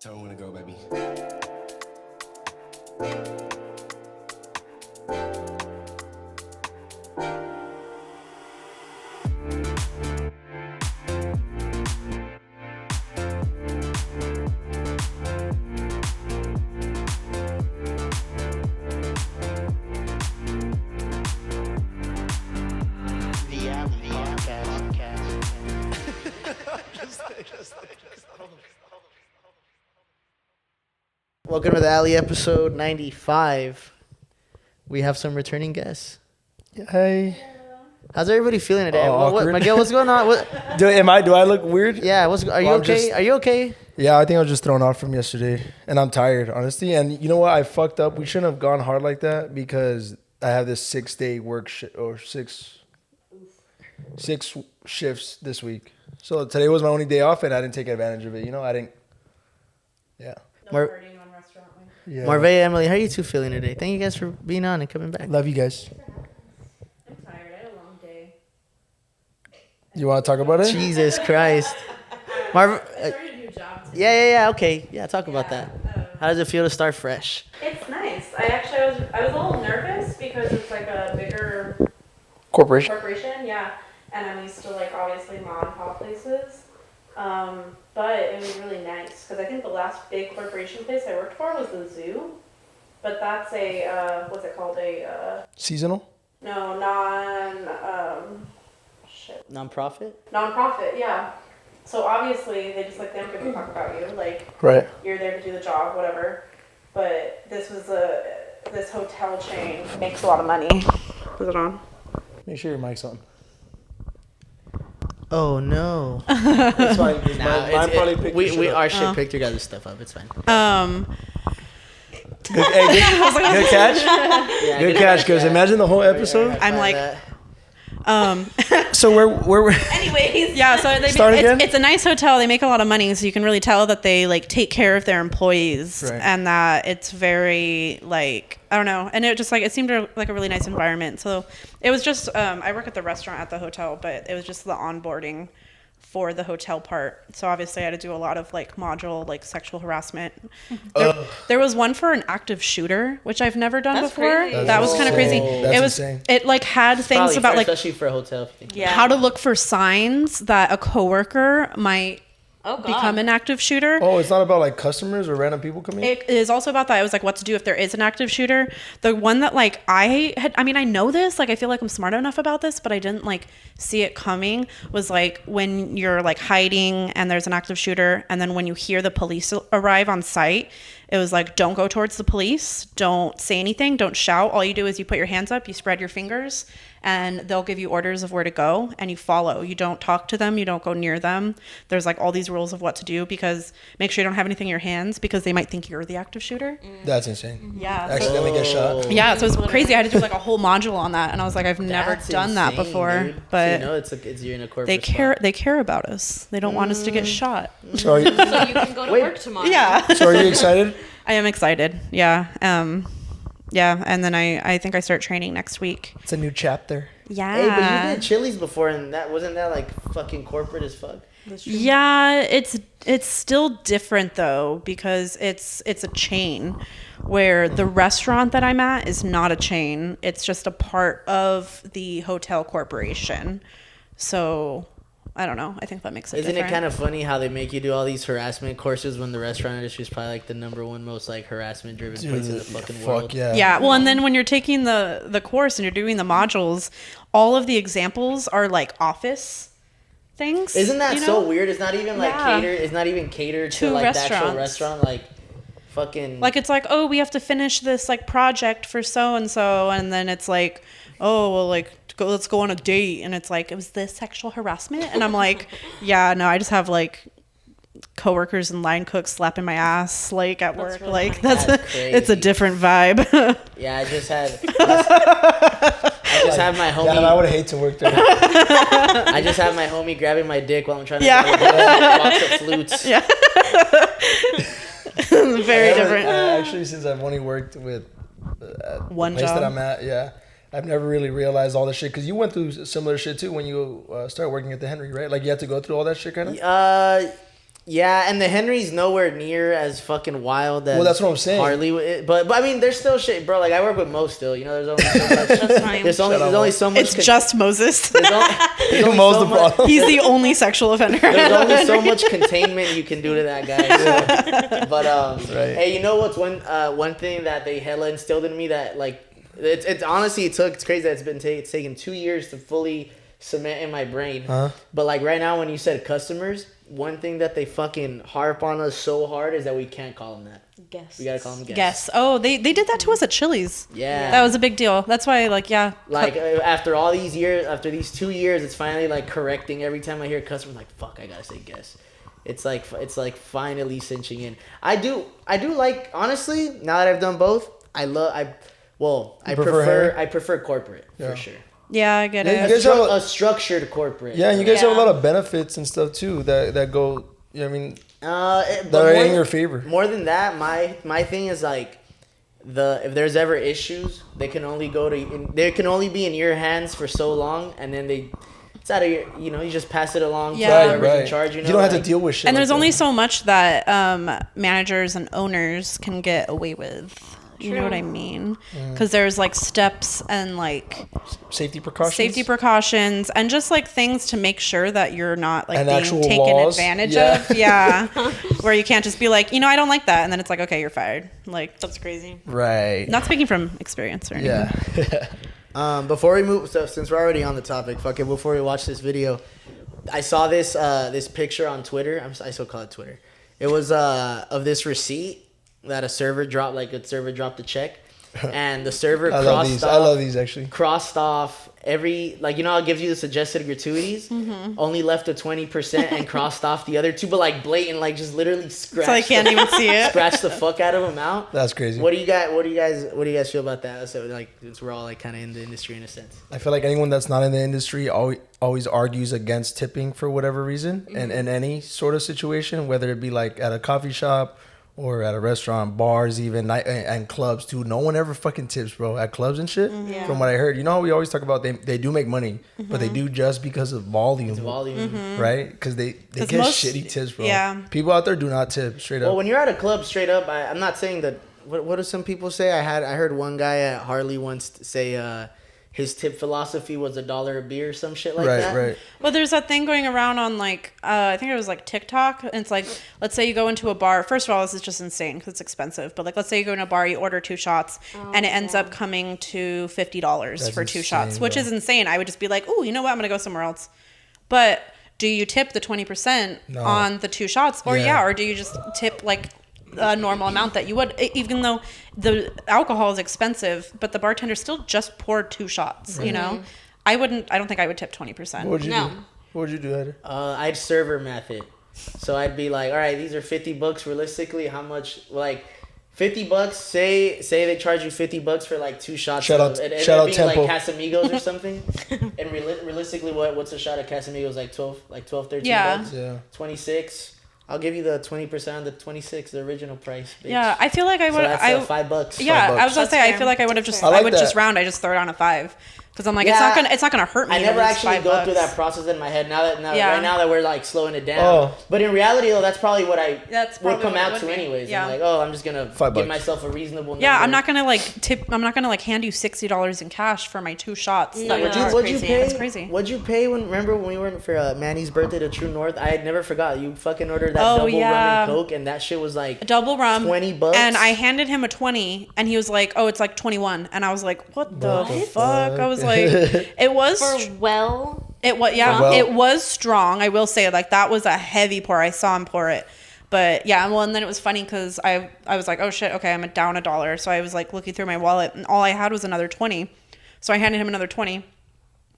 Tell me when to go, baby. Welcome to the Alley episode 95. We have some returning guests. Hey. How's everybody feeling today? Awkward. Miguel, what's going on? Do I look weird? Yeah, are you okay? Are you okay? Yeah, I think I was just thrown off from yesterday, and I'm tired, honestly. And you know what? I fucked up. We shouldn't have gone hard like that because I have this 6-day work six shifts this week. So today was my only day off, and I didn't take advantage of it. You know, I didn't. Yeah. Yeah. Marveya, Emily, how are you two feeling today? Thank you guys for being on and coming back. Love you guys. I'm tired. I had a long day. You want to talk about it? Jesus Christ. I started a new job today. Yeah. Okay. Yeah, talk about that. How does it feel to start fresh? It's nice. I was a little nervous because it's like a bigger Corporation. yeah. And I'm used to like obviously mom and pop places. But it was really nice because I think the last big corporation place I worked for was the zoo. But that's a, what's it called? Seasonal? No, Nonprofit? Nonprofit, yeah. So obviously they just like, they don't give a fuck about you. Like, Right. you're there to do the job, whatever. But this hotel chain makes a lot of money. Is it on? Make sure your mic's on. Oh, no. It's fine. Mine probably picked your shit up. Our shit picked your guys' stuff up. It's fine. Good catch. Yeah, Good catch, because imagine the whole episode. I'm like, So where anyways, yeah. So it's a nice hotel. They make a lot of money, so you can really tell that they like take care of their employees, right. And that it's very like, I don't know. And it just like, it seemed like a really nice environment. So it was just I work at the restaurant at the hotel, but it was just the onboarding for the hotel part. So obviously I had to do a lot of like module, like sexual harassment. There was one for an active shooter, which I've never done before. That was kind of crazy. Insane. It like had things about like, especially for a hotel. If you think how to look for signs that a coworker might become an active shooter. Oh, it's not about like customers or random people coming in? It is also about that. It was like what to do if there is an active shooter. The one that like I know this, like I feel like I'm smart enough about this, but I didn't like see it coming, was like when you're like hiding and there's an active shooter, and then when you hear the police arrive on site, it was like, don't go towards the police, don't say anything, don't shout. All you do is you put your hands up, you spread your fingers, and they'll give you orders of where to go, and you follow. You don't talk to them, you don't go near them. There's like all these rules of what to do, because make sure you don't have anything in your hands, because they might think you're the active shooter. That's insane. Yeah. Accidentally get shot. Yeah, so it's crazy. I had to do like a whole module on that, and I was like, I've never done that before. Dude. But so it's you're in a corporate they care. spot. They care about us. They don't want us to get shot. So are you, So you can go to work tomorrow. Yeah. so are you excited? I am excited. Yeah. Yeah. And then I think I start training next week. It's a new chapter. Yeah. Hey, but you did Chili's before, and wasn't that like fucking corporate as fuck? Yeah, it's still different though, because it's a chain, where the restaurant that I'm at is not a chain. It's just a part of the hotel corporation. So I don't know. I think that makes it Isn't different. it kind of funny how they make you do all these harassment courses when the restaurant industry is probably like the number one most like harassment driven place in the fucking world? Yeah. Yeah, well, and then when you're taking the course and you're doing the modules, all of the examples are like office things. Isn't that you know? so weird? It's not even like Yeah. catered. It's not even catered to To like the actual restaurants. restaurant. Like fucking. Like it's like, oh, we have to finish this like project for so and so, and then it's like, oh, well, like let's go on a date, and it's like, was this sexual harassment? And I'm like, yeah, no, I just have like coworkers and line cooks slapping my ass like at work. really Like funny. That's it's a crazy. different vibe. Yeah, I just had my homie. Damn, I would hate to work there. I just have my homie grabbing my dick while I'm trying to Yeah. play a box of flutes. Yeah. Very different. Actually, since I've only worked with One the place job. that I'm at, yeah, I've never really realized all the shit, because you went through similar shit too when you started working at the Henry, right? Like you had to go through all that shit, kind of. Yeah, and the Henry's nowhere near as fucking wild as that's what I'm saying. Harley, but I mean, there's still shit, bro. Like I work with Mo still. You know, there's only so much. That's fine. There's only so much. It's just Moses. There's only Mo's so the much- problem. He's the only sexual offender. There's only so much containment you can do to that guy. So. But right. hey, you know what's one thing that they hella instilled in me that like it's honestly it's crazy that it's taken 2 years to fully cement in my brain. But like right now when you said customers, one thing that they fucking harp on us so hard is that we can't call them that. Guests. We gotta call them guests. Yes. Oh, they did that to us at Chili's. Yeah. That was a big deal. That's why, like, yeah. Like after all these years, after these 2 years, it's finally like correcting. Every time I hear a customer, I'm like, fuck, I gotta say guess. It's like finally cinching in. I do like, honestly, now that I've done both, I prefer corporate for sure. Yeah, I get Yeah, it. you guys have A structured corporate. Yeah, and you guys have a lot of benefits and stuff too that go. You know what I mean, that are in your favor. More than that, my thing is like if there's ever issues, they can only be in your hands for so long, and then it's out of your, you just pass it along Yeah. to whoever's in charge. You don't have to deal with shit. And there's like only that. so much that managers and owners can get away with. You know what I mean? Because there's like steps and like safety precautions and just like things to make sure that you're not like and being taken laws. advantage of. Yeah. Where you can't just be like, I don't like that. And then it's like, okay, you're fired. Like, That's crazy. Right. not speaking from experience or anything. Yeah. Before we move, so since we're already on the topic, fuck it. Before we watch this video, I saw this picture on Twitter. I still call it Twitter. It was of this receipt that a server dropped a check, and the server I love these actually. crossed off every, like, how it gives you the suggested gratuities, only left a 20% and crossed off the other two, but like blatant, like just literally scratched. So I can't even see it. Scratch the fuck out of them out. That's crazy. What do you guys feel about that? So like, since we're all like kind of in the industry in a sense. I feel like anyone that's not in the industry always argues against tipping for whatever reason, and in any sort of situation, whether it be like at a coffee shop or at a restaurant, bars, even and clubs too. No one ever fucking tips, bro, at clubs and shit. Yeah. From what I heard, how we always talk about they do make money, but they do just because of volume. It's volume. Right? Because they get shitty tips, bro. Yeah. People out there do not tip straight up. Well, when you're at a club, straight up, I'm not saying that. What do some people say? I heard one guy at Harley once say his tip philosophy was $1 a beer, some shit like that. Right. Well, there's that thing going around on like I think it was like TikTok, and it's like, let's say you go into a bar. First of all, this is just insane because it's expensive. But like, let's say you go in a bar, you order 2 shots, and it ends up coming to $50 for 2 shots, which is insane. I would just be like, oh, you know what? I'm gonna go somewhere else. But do you tip the 20% on the 2 shots, or or do you just tip like a normal amount that you would, even though the alcohol is expensive, but the bartender still just poured 2 shots, I don't think I would tip 20%. What would you do, Heather? I'd server math it. So I'd be like, all right, these are $50 realistically. How much, like, $50, say they charge you $50 for like 2 shots. Shout out being Tempo. like Casamigos or something. And realistically, what's a shot of Casamigos? Like 12, 13 bucks? Yeah. 26. I'll give you the 20% on the 26, the original price. Bitch. Yeah, I feel like I would. So that's $5. Yeah, $5. I was gonna say, I fair. feel like I would have That's just, fair. I I like would that. just round. I just throw it on a 5 because I'm like, Yeah, it's not gonna hurt me. I to never lose actually $5. go through that process in my head. Now that Yeah. right now that we're like slowing it down. Oh. But in reality, though, that's probably what That's would probably come what it out would to be. anyways. Yeah. I'm like, I'm just gonna $5. give myself a reasonable number. Yeah, I'm not gonna like tip. I'm not gonna like hand you $60 in cash for my 2 shots. That would Yeah. be What'd you crazy. pay? That's crazy. What'd you pay remember when we went for Manny's birthday to True North? I had never forgot. You fucking ordered that double rum and Coke, and that shit was like Double rum, $20. and I handed him a 20, and he was like, "Oh, it's like 21," and I was like, "What the fuck?" I was like, "It was." It was it was strong. I will say, like, that was a heavy pour. I saw him pour it, but yeah. Well, and then it was funny because I was like, oh shit, okay, I'm down $1. So I was like looking through my wallet, and all I had was another 20. So I handed him another 20,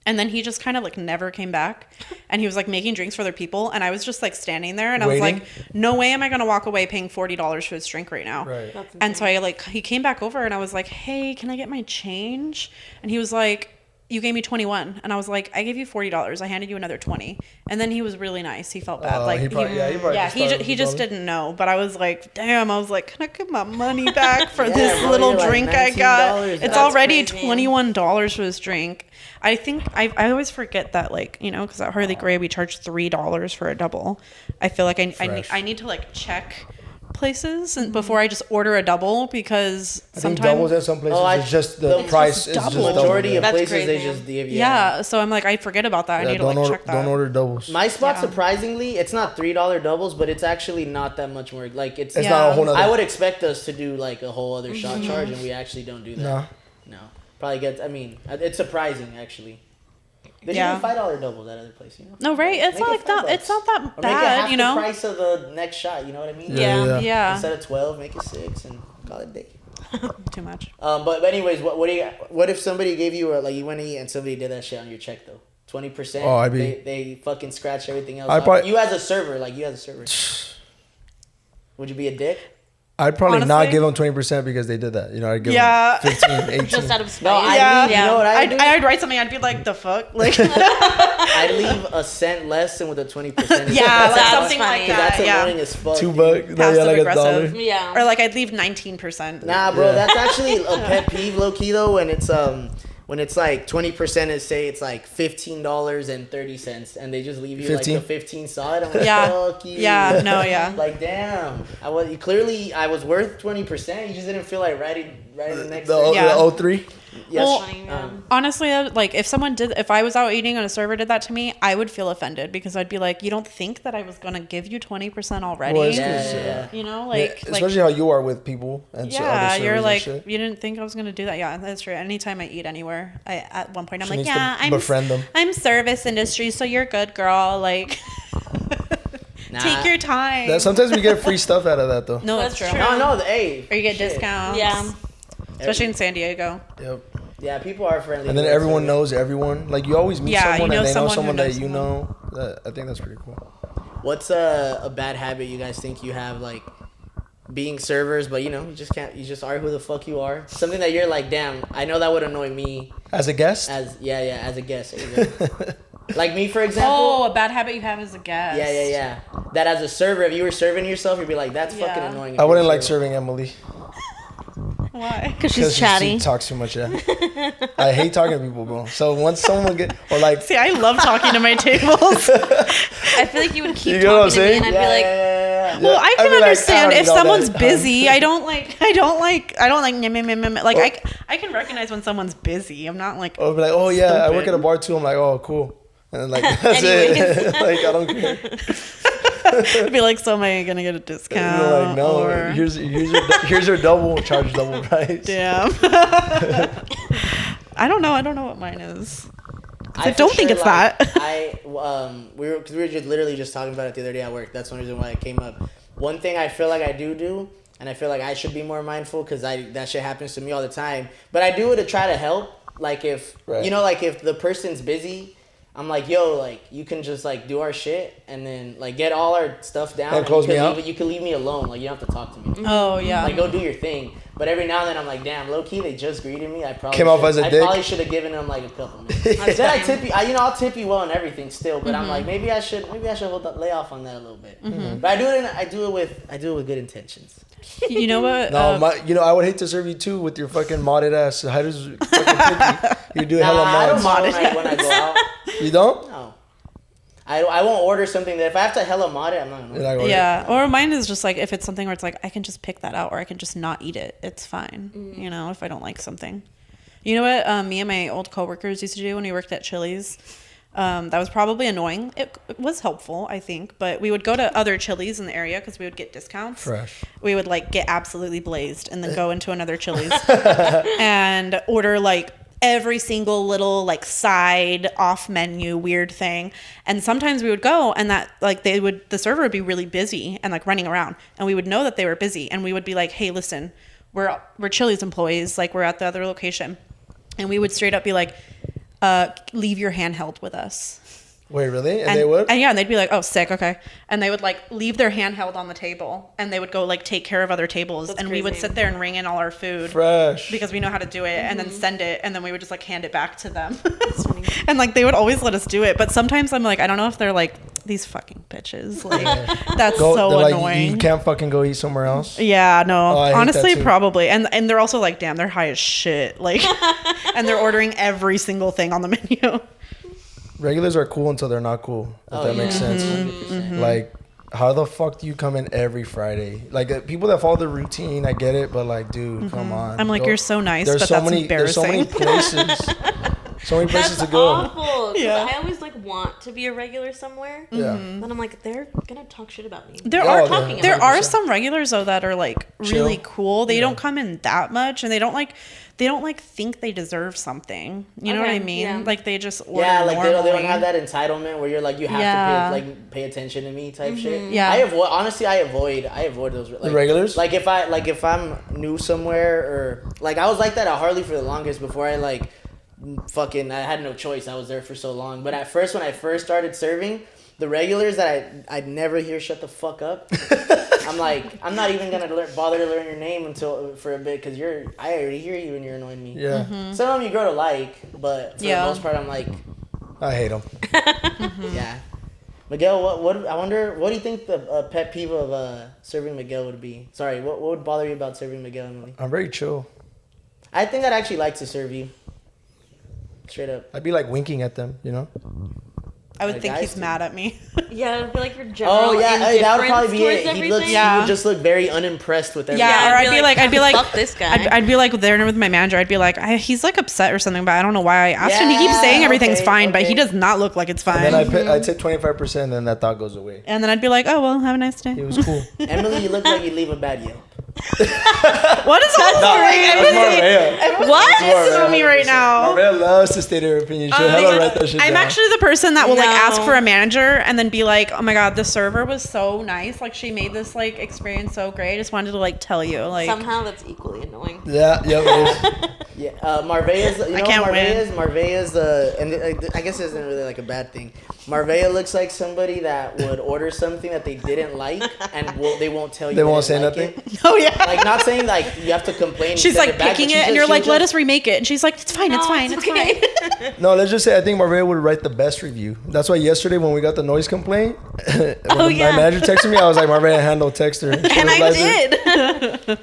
and then he just kind of like never came back, and he was like making drinks for other people, and I was just like standing there, and Waiting? I was like, no way am I gonna walk away paying $40 for this drink right now. Right. And so he came back over, and I was like, hey, can I get my change? And he was like, you gave me 21, and I was like, I gave you $40. I handed you another 20, and then he was really nice. He felt bad, like he just didn't know. But I was like, damn. I was like, can I get my money back for this little drink I got? It's already $21 for this drink. I think I always forget that, like, you know, because at Harley Gray we charge $3 for a double. I feel like I need to like check places and before I just order a double, because I think doubles at some places it's just the price is just double. Majority of places crazy. They just give you. Yeah, so I'm like, I forget about that. I need to like check that. Don't order doubles. My spot, surprisingly, it's not $3 doubles, but it's actually not that much more. Like it's not a whole nother. I would expect us to do like a whole other shot charge, and we actually don't do that. No. Probably gets. I mean, it's surprising actually. They should do $5 doubles at other place, you know. No, right? It's not like that. It's not that or bad, make it half you know. The price of the next shot, you know what I mean? Yeah. Instead of 12, make it 6 and call it a day. Too much. But anyways, what if somebody gave you like you went to eat and somebody did that shit on your check though? 20%. Oh, they fucking scratch everything else. You as a server, would you be a dick? I'd probably not give them 20% because they did that. You know, I'd give them 15, 18. Just out of spite. No, you know what I'd do? I'd write something. I'd be like, the fuck? Like, I'd leave a cent less and with a 20%. Yeah, like something like that. That's annoying as fuck. $2. Passive like aggressive. $1. Yeah. Or like I'd leave 19%. Nah, bro, that's actually a pet peeve, low key though. When it's like 20% is say it's like $15.30 and they just leave you 15? Like the 15 solid. I'm like, fuck you. Yeah, no, yeah. Like damn, I was worth 20%. You just didn't feel like writing the next the 03. Yes. Well, honestly, like if I was out eating and a server did that to me, I would feel offended because I'd be like, you don't think that I was gonna give you 20% already? Well, you know, like especially how you are with people and you're like, you didn't think I was gonna do that. Yeah, that's true. Anytime I eat anywhere, at one point I'm like, I'm service industry, so you're good, girl. Like. Take your time. Sometimes we get free stuff out of that though. No, that's true. No, hey. Or you get discounts. Yeah. Especially in San Diego. Yep. Yeah, people are friendly. And then everyone knows everyone. Like you always meet someone and they know someone that you know. I think that's pretty cool. What's a bad habit you guys think you have, like being servers, but you know, you just are who the fuck you are? Something that you're like, damn, I know that would annoy me. As a guest? As a guest. Like me, for example. Oh, a bad habit you have as a guest. Yeah. That as a server, if you were serving yourself, you'd be like, that's fucking annoying. I wouldn't like serving Emily. Why? Because she's chatty. She talks too much, I hate talking to people, bro. So once someone See, I love talking to my tables. I feel like you would keep talking to me and I'd be like... Well, I can understand if someone's busy. I don't like I can recognize when someone's busy. I'm not like, oh, be like, oh yeah, I work at a bar too. I'm like, oh cool. And like that's it. Like I don't care. I'd be like, so am I gonna get a discount? You're like, no, here's your double, charge double price. Damn. I don't know what mine is. I don't think it's that. We were just literally just talking about it the other day at work. That's one reason why it came up. One thing I feel like I do, and I feel like I should be more mindful because that shit happens to me all the time. But I do it to try to help. Like if if the person's busy, I'm like, yo, like you can just like do our shit and then like get all our stuff down. And close me out. You can leave me alone. Like you don't have to talk to me. Oh yeah. Like go do your thing. But every now and then I'm like, damn, low key they just greeted me. I probably probably should have given them like a couple minutes. Then I tip you. I'll tip you well and everything still. But I'm like, maybe I should lay off on that a little bit. Mm-hmm. But I do it with good intentions. You know what? No, I would hate to serve you too with your fucking modded ass. How does fucking picky? You do hella mods. I don't mod when I go out. You don't? No. I won't order something that if I have to hella mod it, I'm not gonna order. Yeah, or mine is just like if it's something where it's like I can just pick that out or I can just not eat it. It's fine. You know, if I don't like something. You know what me and my old coworkers used to do when we worked at Chili's? That was probably annoying. It was helpful, I think, but we would go to other Chili's in the area because we would get discounts. Fresh. We would like get absolutely blazed and then go into another Chili's and order like every single little like side off menu weird thing. And sometimes we would go and that like the server would be really busy and like running around and we would know that they were busy and we would be like, hey, listen, we're Chili's employees, like we're at the other location. And we would straight up be like, leave your handheld with us. Wait, really? And they would? And yeah, and they'd be like, oh, sick, okay. And they would like leave their handheld on the table and they would go like take care of other tables. That's and crazy. we would sit there and ring in all our food. Fresh. Because we know how to do it and then send it. And then we would just like hand it back to them. And like they would always let us do it. But sometimes I'm like, I don't know if they're like, these fucking bitches. Like, that's so like, annoying. You can't fucking go eat somewhere else? Yeah, no. Oh, I hate honestly, that too. probably. And they're also like, damn, they're high as shit. Like, and they're ordering every single thing on the menu. Regulars are cool until they're not cool. If that makes sense. Like, how the fuck do you come in every Friday? Like, people that follow the routine, I get it, but like, dude, come on. I'm like, you're so nice, There's but so that's many. There's so many embarrassing. places. So many places That's to go. awful. 'Cause Yeah. I always like want to be a regular somewhere. Yeah. But I'm like, they're gonna talk shit about me. There Oh, are yeah. talking there about are 100%. some regulars though that are like really Chill. cool. They don't come in that much, and they don't like think they deserve something. You know what I Okay, mean? yeah. Like they just order Yeah, like they don't normally. have that entitlement where you're like you have Yeah. to pay attention to me type shit. Yeah. I avoid those like, The regulars? Like if I'm new somewhere or like I was like that at Harley for the longest before I like fucking I had no choice. I was there for so long. But at first when I first started serving, the regulars that I'd never hear shut the fuck up. I'm like, I'm not even gonna bother to learn your name for a bit because I already hear you and you're annoying me. Yeah. Some of them you grow to like, but for the most part, I'm like, I hate them. yeah. Miguel, what I wonder, what do you think the pet peeve of serving Miguel would be? Sorry, what would bother you about serving Miguel, Emily? I'm very chill. I think I'd actually like to serve you. Straight up. I'd be like winking at them, you know? I would Like think guys he's do. mad at me. Yeah, I feel like your general Oh yeah, hey, that would probably be it. towards He everything. would just look very unimpressed with everything. Yeah, or I'd be like, fuck this guy. I'd be like there with my manager. I'd be like, he's like upset or something, but I don't know why I asked him. He keeps saying everything's fine, but he does not look like it's fine. And then I tip 25%, and then that thought goes away. And then I'd be like, oh well, have a nice day. It was cool. Emily, you look like you leave a bad Yelp. What is that story? What is on me right now? Marveya loves to state her opinion. She'll hella write that shit I'm down. actually the person that will like ask No. for a manager and then be like, oh my god, the server was so nice. Like she made this like experience so great. I just wanted to like tell you like. Somehow that's equally annoying. Yeah, it is. Yeah, Marveya's. You know, I can't win. Marveya's and I guess it isn't really like a bad thing. Marveya looks like somebody that would order something that they didn't like and they won't tell you. They they won't didn't say like nothing? it. Oh yeah. Like not saying like you have to complain. and She's send like it back, picking but it, she'll and you're just- like, she'll let just- us remake it. And she's like, it's fine, it's fine, it's okay. No, let's just say I think Marveya would write the best review. That's why yesterday when we got the noise complaint, when my manager texted me, I was like, Marveya, handle text her. She And I replies did.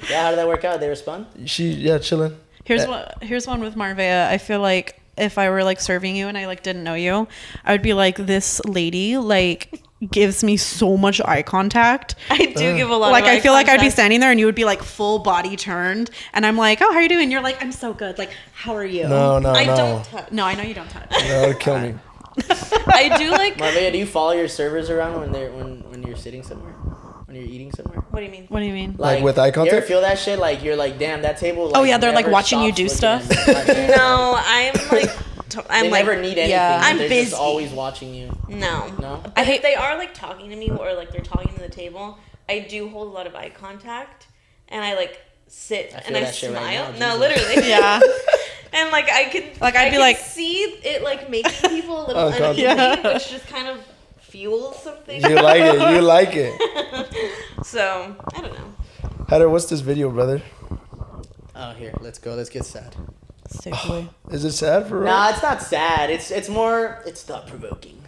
Yeah, how did that work out? They respond. Chilling. Here's one with Marveya. I feel like if I were like serving you and I like didn't know you, I would be like, this lady like gives me so much eye contact. I do give a lot Like of I feel like I'd be contact. standing there and you would be like full body turned and I'm like, oh, how are you doing? You're like, I'm so good. Like, how are you? No. I don't touch. No, I know you don't touch. That'll kill me. I do like. Marveya, do you follow your servers around when you're sitting somewhere? When you're eating somewhere? What do you mean? What do you mean? Like with eye You ever contact? feel that shit? Like you're like, damn, that table. Like, Oh, yeah, they're, like, never watching you stops do looking stuff? at me. No, I'm like. I'm They like. never need anything. yeah. I'm They're busy. just always watching you. No. No? But if they are like talking to me or like they're talking to the table, I do hold a lot of eye contact and I like sit I feel and I that shit right smile. now, No, Jesus. literally. Yeah. And like I could Like, I'd I be could like- see it like making people a little Oh, God. uneasy, Yeah. which just kind of fuels something. You like it. You like it. So I don't know. Hatter, what's this video, brother? Oh, here, let's go. Let's get sad. Sickly. Is it sad for real? Nah, it's not sad. It's more. It's thought provoking.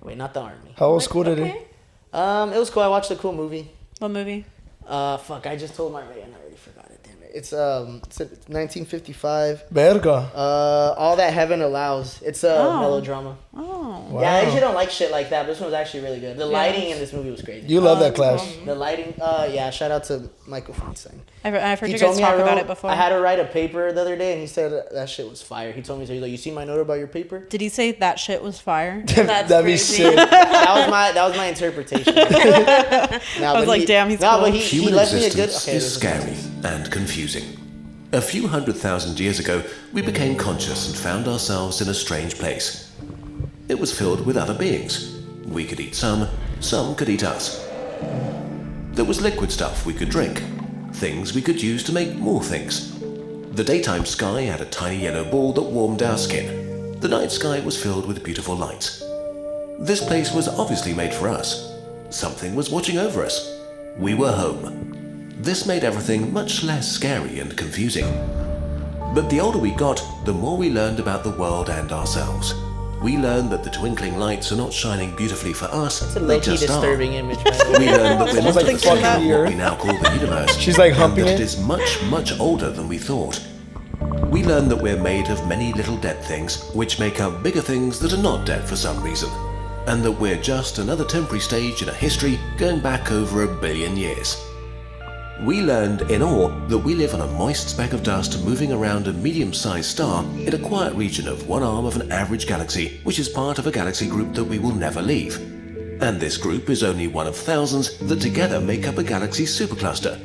Wait, not the army. How was school today? Okay. It was cool. I watched a cool movie. What movie? Fuck, I just told Marveya and I already forgot it. Damn it. It's 1955. Verga. All That Heaven Allows. It's a melodrama. Oh. Wow. Yeah, I usually don't like shit like that, but this one was actually really good. The lighting in this movie was crazy. You love that class. The lighting, yeah, shout out to Michael Feinstein. I've heard He you told guys me talk about it before. I had to write a paper the other day, and he said that shit was fire. He told me, he's like, you see my note about your paper? Did he say that shit was fire? That's That'd be crazy. sick. That was my interpretation. I was like, damn, he's no, cool. but he Human left me a good. existence Okay, is scary and confusing. A few 100,000 years ago, we became conscious and found ourselves in a strange place. It was filled with other beings. We could eat some could eat us. There was liquid stuff we could drink, things we could use to make more things. The daytime sky had a tiny yellow ball that warmed our skin. The night sky was filled with beautiful lights. This place was obviously made for us. Something was watching over us. We were home. This made everything much less scary and confusing. But the older we got, the more we learned about the world and ourselves. We learned that the twinkling lights are not shining beautifully for us. It's a they low-key just disturbing are. image, by the way. We learned that we're not like the fucking center of what Earth. we now call the universe. She's like and humping that it. it is much, much older than we thought. We learned that we're made of many little dead things, which make up bigger things that are not dead for some reason. And that we're just another temporary stage in a history going back over 1 billion years. We learned in awe that we live on a moist speck of dust moving around a medium-sized star in a quiet region of one arm of an average galaxy, which is part of a galaxy group that we will never leave. And this group is only one of thousands that together make up a galaxy supercluster.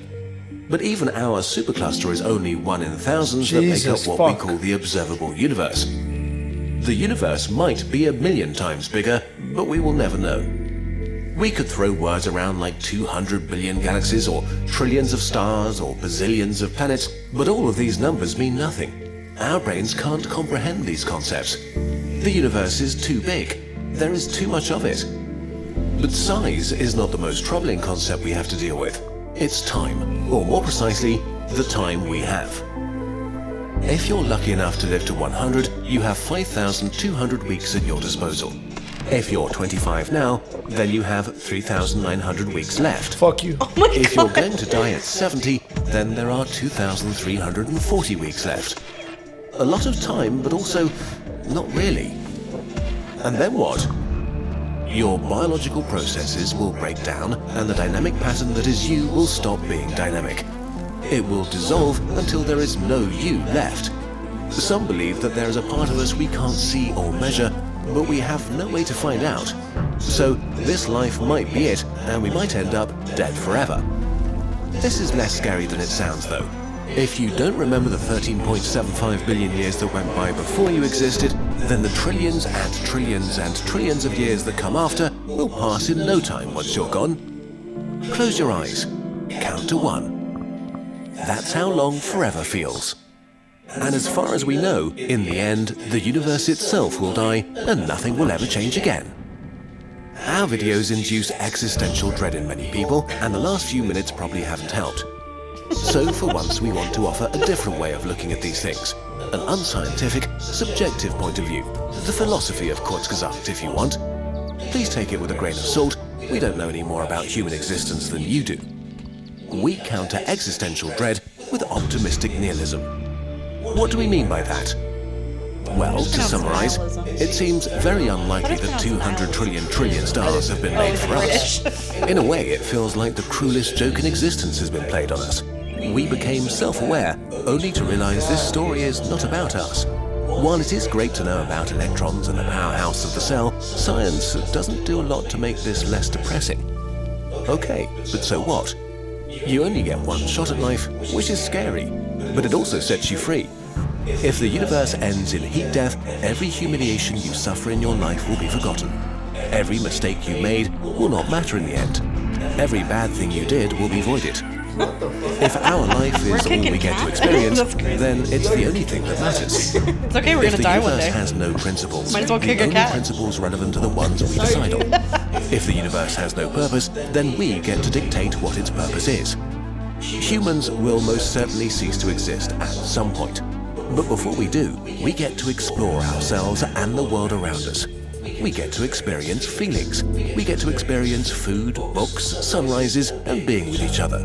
But even our supercluster is only one in thousands that make up Jesus what fuck. we call the observable universe. The universe might be 1 million times bigger, but we will never know. We could throw words around like 200 billion galaxies or trillions of stars or bazillions of planets, but all of these numbers mean nothing. Our brains can't comprehend these concepts. The universe is too big. There is too much of it. But size is not the most troubling concept we have to deal with. It's time, or more precisely, the time we have. If you're lucky enough to live to 100, you have 5,200 weeks at your disposal. If you're 25 now, then you have 3,900 weeks left. Fuck you. If you're going to die at 70, then there are 2,340 weeks left. A lot of time, but also not really. And then what? Your biological processes will break down, and the dynamic pattern that is you will stop being dynamic. It will dissolve until there is no you left. Some believe that there is a part of us we can't see or measure, but we have no way to find out. So this life might be it, and we might end up dead forever. This is less scary than it sounds, though. If you don't remember the 13.75 billion years that went by before you existed, then the trillions and trillions and trillions of years that come after will pass in no time once you're gone. Close your eyes. Count to 1. That's how long forever feels. And as far as we know, in the end, the universe itself will die and nothing will ever change again. Our videos induce existential dread in many people, and the last few minutes probably haven't helped. So for once we want to offer a different way of looking at these things. An unscientific, subjective point of view. The philosophy of Kurzgesagt, if you want. Please take it with a grain of salt. We don't know any more about human existence than you do. We counter existential dread with optimistic nihilism. What do we mean by that? Well, to summarize, it seems very unlikely that 200 trillion stars have been made for us. In a way, it feels like the cruelest joke in existence has been played on us. We became self-aware, only to realize this story is not about us. While it is great to know about electrons and the powerhouse of the cell, science doesn't do a lot to make this less depressing. Okay, but so what? You only get one shot at life, which is scary, but it also sets you free. If the universe ends in heat death, every humiliation you suffer in your life will be forgotten. Every mistake you made will not matter in the end. Every bad thing you did will be voided. If our life is all we get to experience, then it's the only thing that matters. It's okay, we're If gonna the die one universe day. has no principles, Might as well the kick a only cat. principles relevant are the ones we decide on. If the universe has no purpose, then we get to dictate what its purpose is. Humans will most certainly cease to exist at some point. But before we do, we get to explore ourselves and the world around us. We get to experience feelings. We get to experience food, books, sunrises, and being with each other.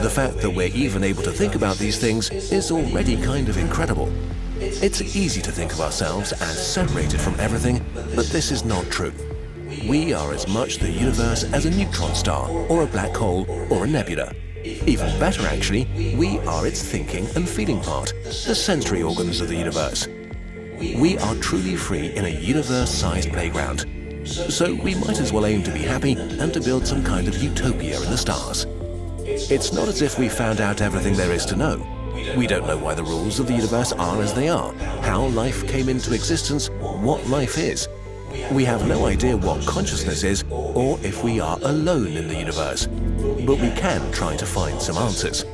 The fact that we're even able to think about these things is already kind of incredible. It's easy to think of ourselves as separated from everything, but this is not true. We are as much the universe as a neutron star, or a black hole, or a nebula. Even better, actually, we are its thinking and feeling part, the sensory organs of the universe. We are truly free in a universe-sized playground. So we might as well aim to be happy and to build some kind of utopia in the stars. It's not as if we found out everything there is to know. We don't know why the rules of the universe are as they are, how life came into existence, what life is. We have no idea what consciousness is, or if we are alone in the universe. But we can try to find some answers.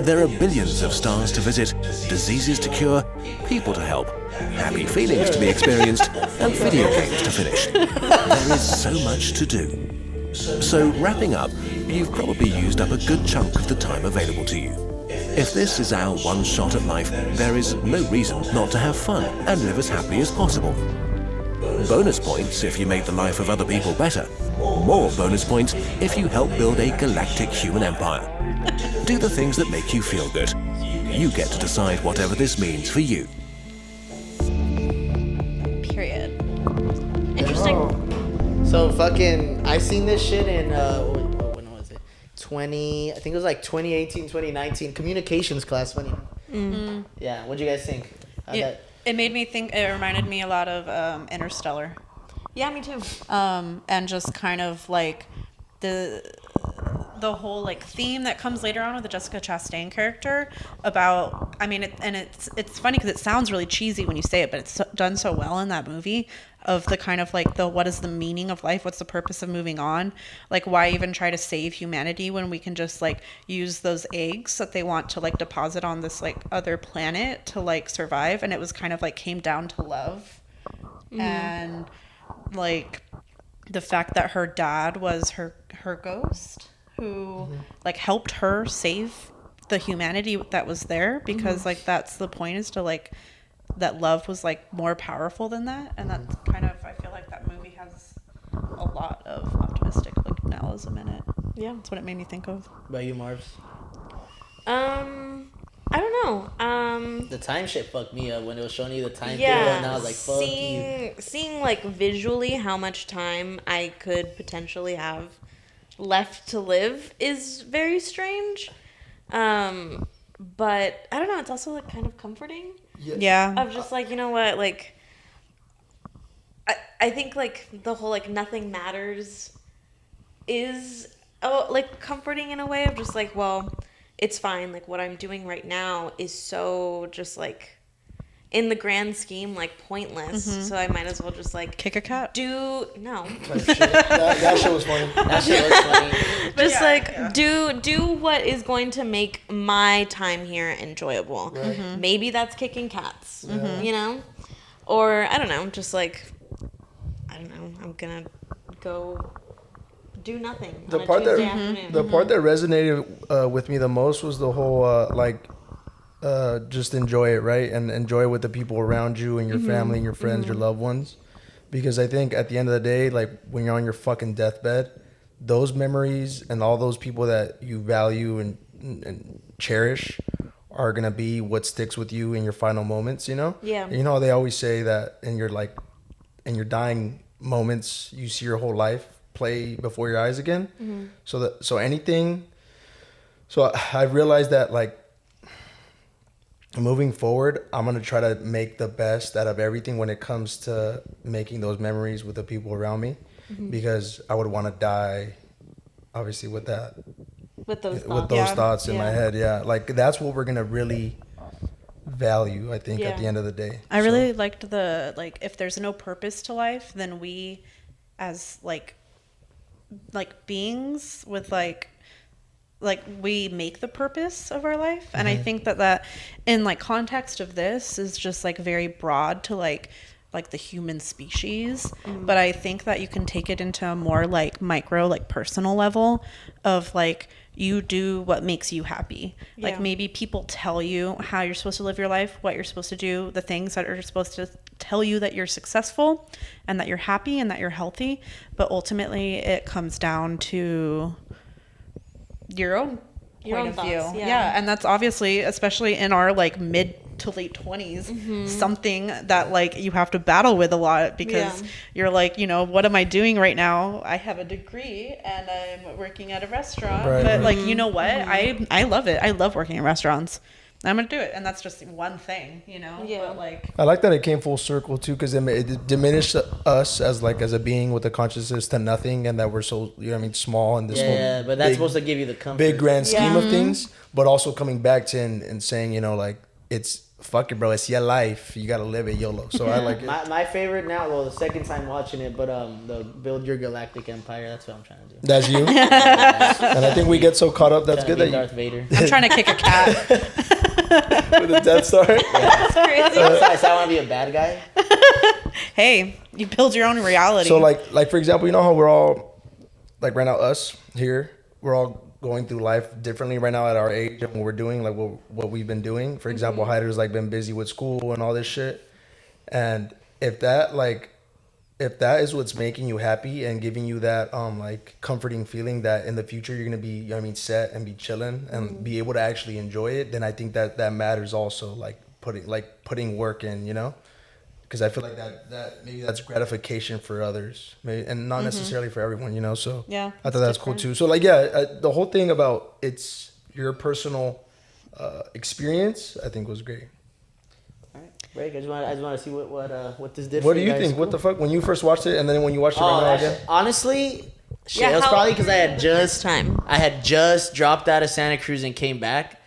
There are billions of stars to visit, diseases to cure, people to help, happy feelings to be experienced, and video games to finish. There is so much to do. So wrapping up, you've probably used up a good chunk of the time available to you. If this is our one shot at life, there is no reason not to have fun and live as happily as possible. Bonus points if you make the life of other people better. More bonus points if you help build a galactic human empire. Do the things that make you feel good. You get to decide whatever this means for you. Period. Interesting. So fucking, I seen this shit in when was it? I think it was like 2018, 2019 communications class. Funny. Mm-hmm. Yeah. What'd you guys think? It made me think. It reminded me a lot of Interstellar. Yeah, me too. And just kind of like the whole like theme that comes later on with the Jessica Chastain character about, I mean, it's funny because it sounds really cheesy when you say it, but it's done so well in that movie of the kind of like what is the meaning of life? What's the purpose of moving on? Like, why even try to save humanity when we can just like use those eggs that they want to like deposit on this like other planet to like survive? And it was kind of like came down to love. And like the fact that her dad was her ghost who like helped her save the humanity that was there, because like that's the point, is to like that love was like more powerful than that. And that's kind of, I feel like that movie has a lot of optimistic like nihilism in it. Yeah. That's what it made me think of. What about you, Marvs? I don't know. The time shit fucked me up when it was showing you the time thing, Yeah, and I was like, fuck you. seeing like visually how much time I could potentially have left to live is very strange. But I don't know, it's also like kind of comforting. Yeah. Of just like, you know what, like I think like the whole like nothing matters is like comforting in a way of just like, well, it's fine, like what I'm doing right now is so just like in the grand scheme like pointless, so I might as well just like Kick a cat. do no That shit was funny. That shit was funny. just do what is going to make my time here enjoyable. Right. Maybe that's kicking cats, you know, or I don't know, just like I don't know, I'm gonna go do nothing The on a part Tuesday that afternoon. the part that resonated with me the most was the whole just enjoy it, right? And enjoy it with the people around you and your family and your friends, your loved ones. Because I think at the end of the day, like when you're on your fucking deathbed, those memories and all those people that you value and cherish are gonna be what sticks with you in your final moments, you know? Yeah. You know, they always say that in your dying moments, you see your whole life play before your eyes again. So I realized that like moving forward, I'm gonna try to make the best out of everything when it comes to making those memories with the people around me, because I would want to die obviously with that, with those with thoughts. those thoughts in my head. Yeah, like that's what we're gonna really value, I think, at the Yeah. end of the day. I really liked the like, if there's no purpose to life, then we as like beings with like we make the purpose of our life. And I think that in like context of this is just like very broad to like the human species, but I think that you can take it into a more like micro, like personal level of like you do what makes you happy. Like maybe people tell you how you're supposed to live your life, what you're supposed to do, the things that are supposed to tell you that you're successful and that you're happy and that you're healthy, but ultimately it comes down to your own point of view. thoughts, Yeah, and that's obviously, especially in our like mid to late 20s, something that like you have to battle with a lot, because you're like, you know, what am I doing right now? I have a degree and I'm working at a restaurant, Right. but like, you know what? I love it. I love working in restaurants. I'm gonna do it, and that's just one thing, you know. Yeah. But like, I like that it came full circle too, because it diminished us as a being with a consciousness to nothing, and that we're so, you know what I mean, small in this whole Yeah, but that's big, supposed to give you the comfort. big grand scheme of things, but also coming back to and saying, you know, like, it's fuck it, bro, it's your life, you gotta live it, YOLO. So I like it. My favorite now, well, the second time watching it, but the Build Your Galactic Empire, that's what I'm trying to do. That's you. And I think we get so caught up. That's Trying good to be that Darth Vader. I'm trying to kick a cat. With the Death Star. That's crazy. So I want to be a bad guy. Hey, you build your own reality. So like for example, you know how we're all like right now, us here, we're all going through life differently right now at our age and what we're doing, like what we've been doing. For example, Hyder's like been busy with school and all this shit. And if that is what's making you happy and giving you that like comforting feeling that in the future you're gonna be, you know what I mean, set and be chilling and be able to actually enjoy it, then I think that matters also, like putting work in, you know. Because I feel like that maybe that's gratification for others, maybe, and not necessarily for everyone, you know. So Yeah, I thought that's cool too. So like, the whole thing about it's your personal experience, I think was great. All right, break. I just want to see what this did. What for do you guys. think? What the fuck? When you first watched it, and then when you watched it right now again? Honestly, shit, Yeah, it was how- probably because I had just time. I had just dropped out of Santa Cruz and came back.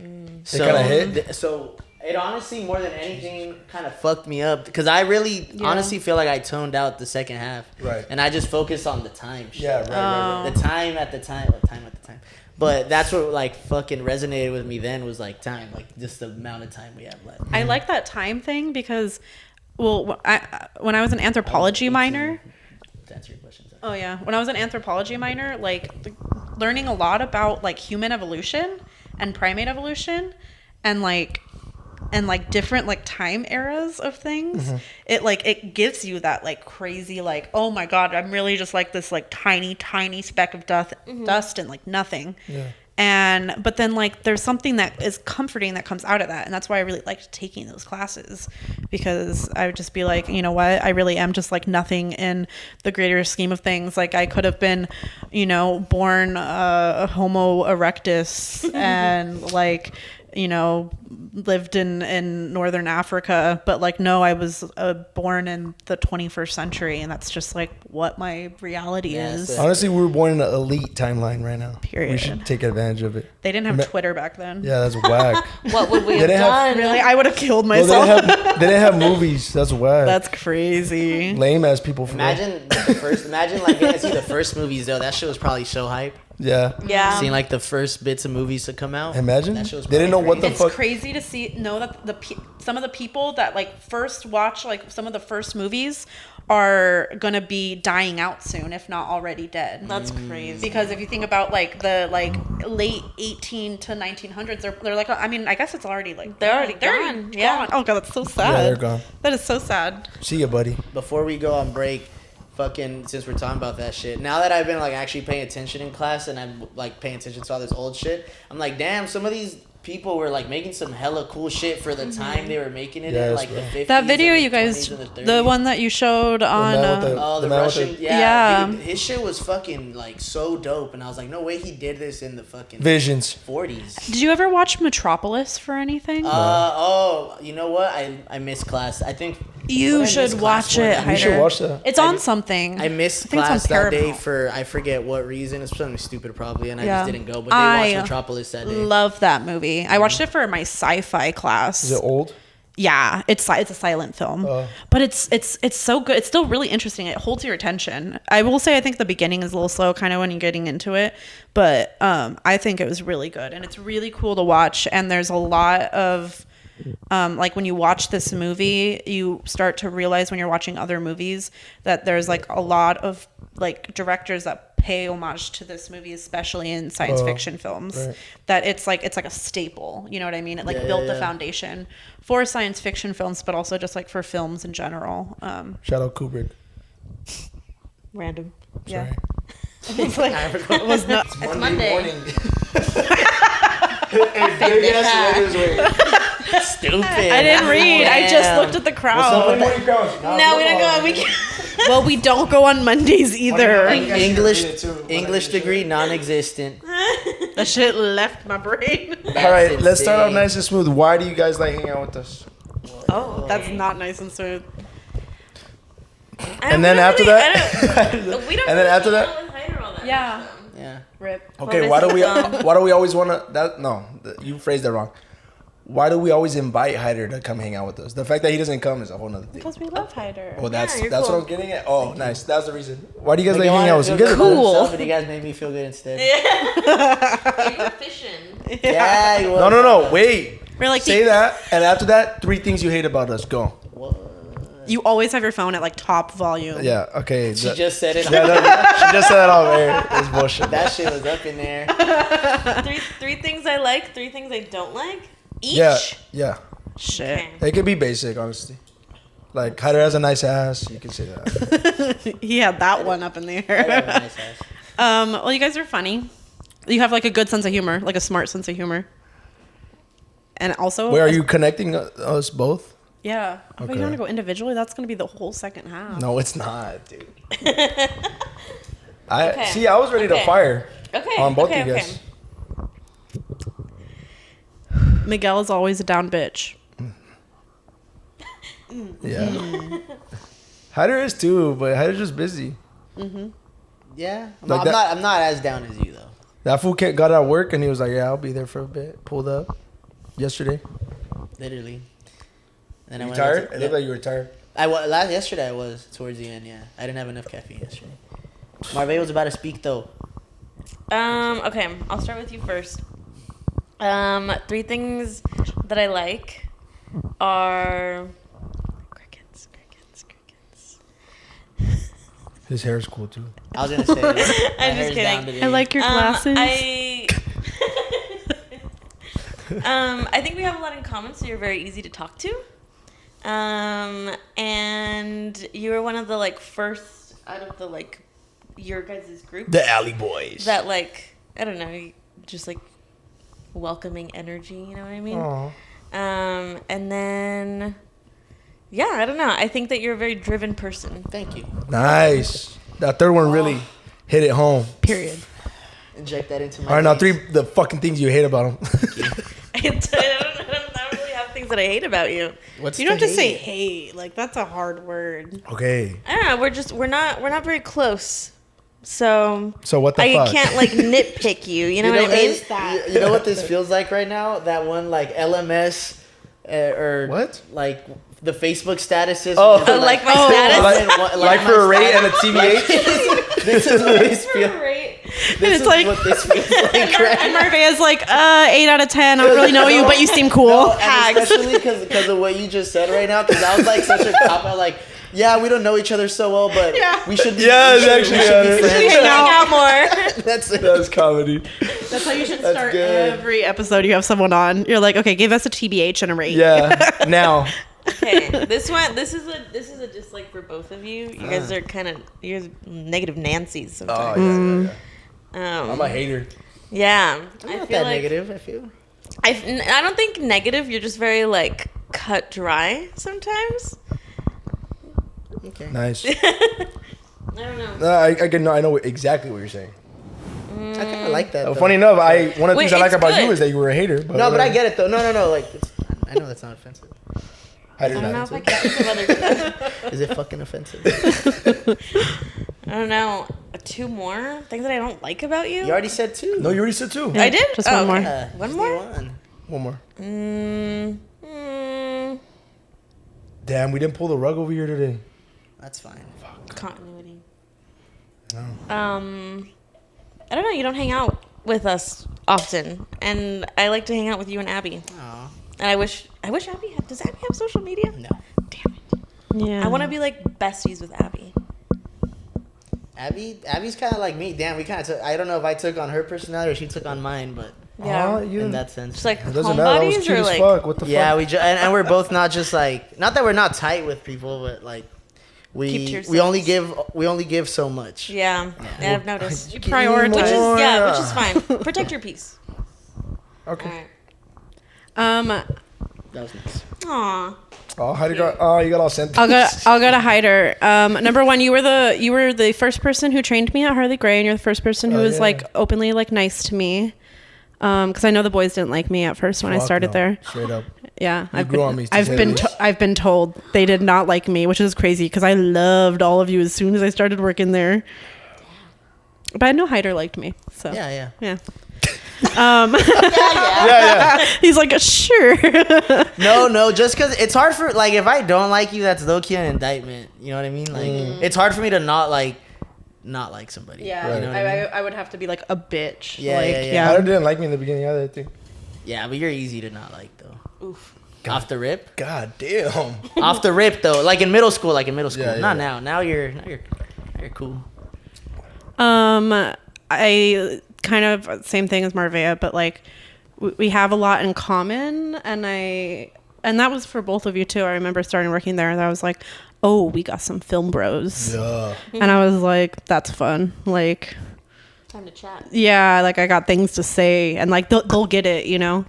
So kinda hit? So it honestly, more than anything, kind of fucked me up because I really honestly feel like I toned out the second half. Right. And I just focused on the time. Shit. Yeah, right. The time at the time. But that's what like fucking resonated with me then was like time, like just the amount of time we have left. I like that time thing because, well, when I was an anthropology minor. To answer your question. Oh yeah, when I was an anthropology minor, like learning a lot about like human evolution and primate evolution, and like different like time eras of things. It gives you that like crazy like, oh my god, I'm really just like this like tiny speck of dust and like nothing. Yeah. But then like there's something that is comforting that comes out of that, and that's why I really liked taking those classes, because I would just be like, you know what, I really am just like nothing in the greater scheme of things. Like I could have been, you know, born a Homo erectus and like, you know, lived in northern Africa, but like no, I was born in the 21st century, and that's just like what my reality is. so- Honestly, we were born in an elite timeline right now. Period. We should take advantage of it. They didn't have Twitter back then. Yeah, that's whack. What would we They have didn't have- done? Really, I would have killed Well, myself. they didn't have movies. That's whack. That's crazy. Lame ass people. For Imagine like getting to see the first movies though. That shit was probably so hype. Yeah. Yeah. Seeing like the first bits of movies to come out. Imagine. That shit was They didn't know probably what the It's fuck. crazy to know that some of the people that like first watch like some of the first movies are gonna be dying out soon, if not already dead. That's crazy. Because if you think about like the like late 18 to 1900s, they're like, I mean, I guess it's already like They're already gone. Yeah. Oh god, that's so sad. Yeah, they're gone. That is so sad. See ya, buddy. Before we go on break, fucking since we're talking about that shit, now that I've been like actually paying attention in class and I'm like paying attention to all this old shit, I'm like, damn, some of these people were like making some hella cool shit for the time they were making it in, Yes, like bro. the 50s. That video and the you guys, 20s and the 30s. the one that you showed on. man with the- Oh, the man with Russian, the- yeah. Yeah. Dude, his shit was fucking like so dope, and I was like, no way he did this in the fucking Visions. 40s. Did you ever watch Metropolis for anything? You know what? I missed class. I think You what I should missed class watch for it, that- You should Hyder. watch that. It's on something. I missed think it's on class that day Paramount. for I forget what reason. It's something stupid probably, and I Yeah. just didn't go. But they I watched Metropolis that day. Love that movie. I watched it for my sci-fi class. Is it old? Yeah, it's a silent film, but it's so good. It's still really interesting. It holds your attention. I will say I think the beginning is a little slow, kind of when you're getting into it, but I think it was really good, and it's really cool to watch. And there's a lot of like when you watch this movie, you start to realize when you're watching other movies that there's like a lot of like directors that pay homage to this movie, especially in science fiction films. Right. That it's like a staple. You know what I mean? It like built the foundation for science fiction films, but also just like for films in general. Shout out Kubrick. Random. Yeah. Sorry. It's like it was not. It's Monday. Stupid. I didn't read. I just looked at the crowd. No, we don't go. We can't. Well, we don't go on Mondays either. English degree non-existent. That shit left my brain. All right, let's start off insane. nice and smooth. Why do you guys like hanging out with us? Oh, that's not nice and smooth. And then after that, We don't. And then after that? Yeah. Yeah. Rip. okay. Why do we always want to? That no, you phrased that wrong. Why do we always invite Hyder to come hang out with us? The fact that he doesn't come is a whole nother thing. Because we love Hyder. Well, that's you're that's cool. what I'm getting at. Oh, nice. That's the reason. Why do you guys like hanging out with us? You guys are Cool. But you guys made me feel good instead. You were fishing. Yeah, you No. Wait. We're like, Say that, and after that, 3 things you hate about us. Go. you always have your phone at like top volume. Yeah. Okay. She just said it. Yeah, no, she just said it all air. It's bullshit. That shit was up in there. Three things I like, 3 things I don't like. Each. Yeah. Shit. Okay. It could be basic, honestly. Like, Hyder has a nice ass. You can say that. He had that one up in the I got a air. nice ass. Well, you guys are funny. You have like a good sense of humor, like a smart sense of humor. And also, Wait, are you connecting us both? Yeah. But Okay. you want to go individually? That's going to be the whole second half. No, it's not, dude. Okay. I was ready to Okay. fire Okay. on both okay, you guys. Miguel is always a down bitch. Yeah. Hyder is too, but Hyder's just busy. Yeah. Like I'm not as down as you though. That fool got out of work and he was like, "Yeah, I'll be there for a bit." Pulled up yesterday. Literally. Then You went tired? out to- It looked like you were tired. yesterday I was towards the end. Yeah, I didn't have enough caffeine yesterday. Marveya was about to speak though. Okay, I'll start with you first. 3 things that I like are crickets. His hair is cool too. I was gonna say. my I'm hair's just down kidding. today. I like your glasses. I think we have a lot in common, so you're very easy to talk to. And you were one of the like first out of the like your guys' group The Alley Boys. that like I don't know, just like welcoming energy. You know what I mean? Aw. And then yeah, I don't know. I think that you're a very driven person. Thank you. Nice. That third one really hit it home. Period. Inject that into my. All right, now veins. 3 the fucking things you hate about him. I don't really have things that I hate about you. What's You don't the have to say hate? hate. Like, that's a hard word. Okay. I don't know. We're not very close. So So what the I fuck? can't like nitpick you. You know what I mean? it's- You know what this feels like right now? That one like LMS or What? like the Facebook statuses. Oh. where they're Like my status? Like for a rate and a TBH? This is what this feels. This it's is like- what this feels like right And now. Marveya's like, 8 out of 10. I don't really know you, but you seem cool. No, and especially because of what you just said right now. Because I was like such a cop out. Like, yeah, we don't know each other so well, but we should. Yeah, we should, actually, we should be yeah. friends. Hang out more. That's it. That's comedy. That's how you should That's start good. every episode you have someone on. You're like, okay, give us a TBH and a rate. Yeah. Now. Okay, this is a dislike for both of you. You guys are you're negative Nancy's sometimes. Yeah. Um, I'm a hater. yeah, I'm I not feel that like negative. I feel. I don't think negative. You're just very like cut dry sometimes. Okay. Nice. I don't know. I know exactly what you're saying. I kind of like that. though. Funny enough, one of the Wait, things I like it's about good. you is that you were a hater. But No, but I get it though. No. Like, I know that's not offensive. I don't know if I can think of other. Is it fucking offensive? I don't know. 2 more things that I don't like about you. You already said 2. No, you already said 2. I did. Just one more. Okay. One just more. do one. One more. Mm, Damn, we didn't pull the rug over here today. That's fine. continuity. No. I don't know. You don't hang out with us often, and I like to hang out with you and Abby. Aw. And I wish Abby does Abby have social media? No. Damn it. Yeah. I want to be like besties with Abby. Abby's kind of like me. Damn, we kind of took. I don't know if I took on her personality or she took on mine, but Yeah. in that sense. Just like It doesn't matter. That was homebodies cute or as like fuck. What the Yeah, fuck? and we're both not just like, not that we're not tight with people, but like Keep to we only yourselves. give so much. yeah. I've noticed. You prioritize. Which is Yeah. which is fine. Protect your peace. Okay. All right. That was nice. Aw. Oh, how you got all sent. I'll go to Hyder. Number one, you were the first person who trained me at Harley Gray, and you're the first person who was yeah. like openly like nice to me. Because I know the boys didn't like me at first when I Fuck started no. there. Straight up. Yeah, You grew on me, to say the least. I've been told they did not like me, which is crazy because I loved all of you as soon as I started working there. But I know Hyder liked me, so Yeah. yeah. Yeah. He's like, sure. No, just because it's hard for, like, if I don't like you, that's low-key an indictment. You know what I mean? Like, it's hard for me to not like somebody. Yeah, You know what I mean? I would have to be like a bitch. Yeah, like, yeah. Hyder didn't like me in the beginning either, I think. Yeah, but you're easy to not like though. Oof. Off the rip. God damn. Off the rip though, like in middle school. Yeah, Not yeah. now. Now you're cool. I kind of same thing as Marveya, but like we have a lot in common, and that was for both of you too. I remember starting working there, and I was like, oh, we got some film bros, Yeah. and I was like, that's fun. Like, Time to chat. yeah, like I got things to say, and like they'll get it, you know.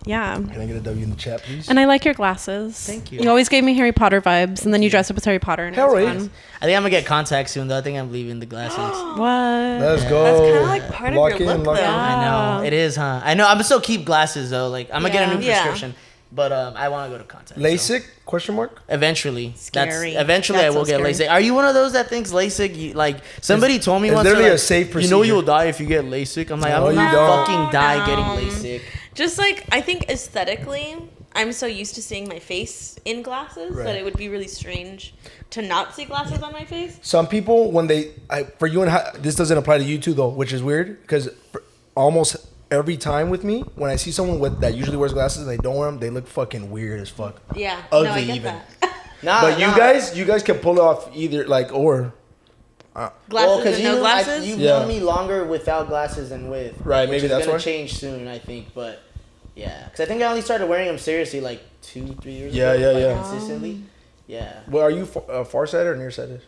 Yeah. Can I get a W in the chat, please? And I like your glasses. Thank you. You always gave me Harry Potter vibes, and then you dressed up as Harry Potter, and it Hell was yeah. fun. I think I'm gonna get contacts soon though. I think I'm leaving the glasses. What? Let's go. That's kind of like part Lock of your in, look, lock though. in. I know it is, huh? I know. I'm still keep glasses though. Like I'm gonna get a new Yeah. prescription, but I want to go to contacts. LASIK? Question mark? Eventually, Scary. Eventually, That's I will so get scary. LASIK. Are you one of those that thinks LASIK? Like somebody told me it's once. literally they're a like, safe You know procedure. you'll die if you get LASIK. I'm like, No, I will you not don't. fucking die No. getting LASIK. Just like I think aesthetically, I'm so used to seeing my face in glasses Right. that it would be really strange to not see glasses on my face. Some people, when for you and this doesn't apply to you too though, which is weird because almost every time with me, when I see someone that usually wears glasses and they don't wear them, they look fucking weird as fuck. Yeah, Ugly no, I get even. that. Nah, But nah. you guys can pull it off either like or. Glasses and no glasses. You've Yeah. known me longer without glasses than with. Right, which maybe is that's gonna why. change soon, I think. But yeah, because I think I only started wearing them seriously like 2-3 years Yeah, ago. yeah, like, yeah. Consistently. Yeah, Well, are you farsighted or nearsighted?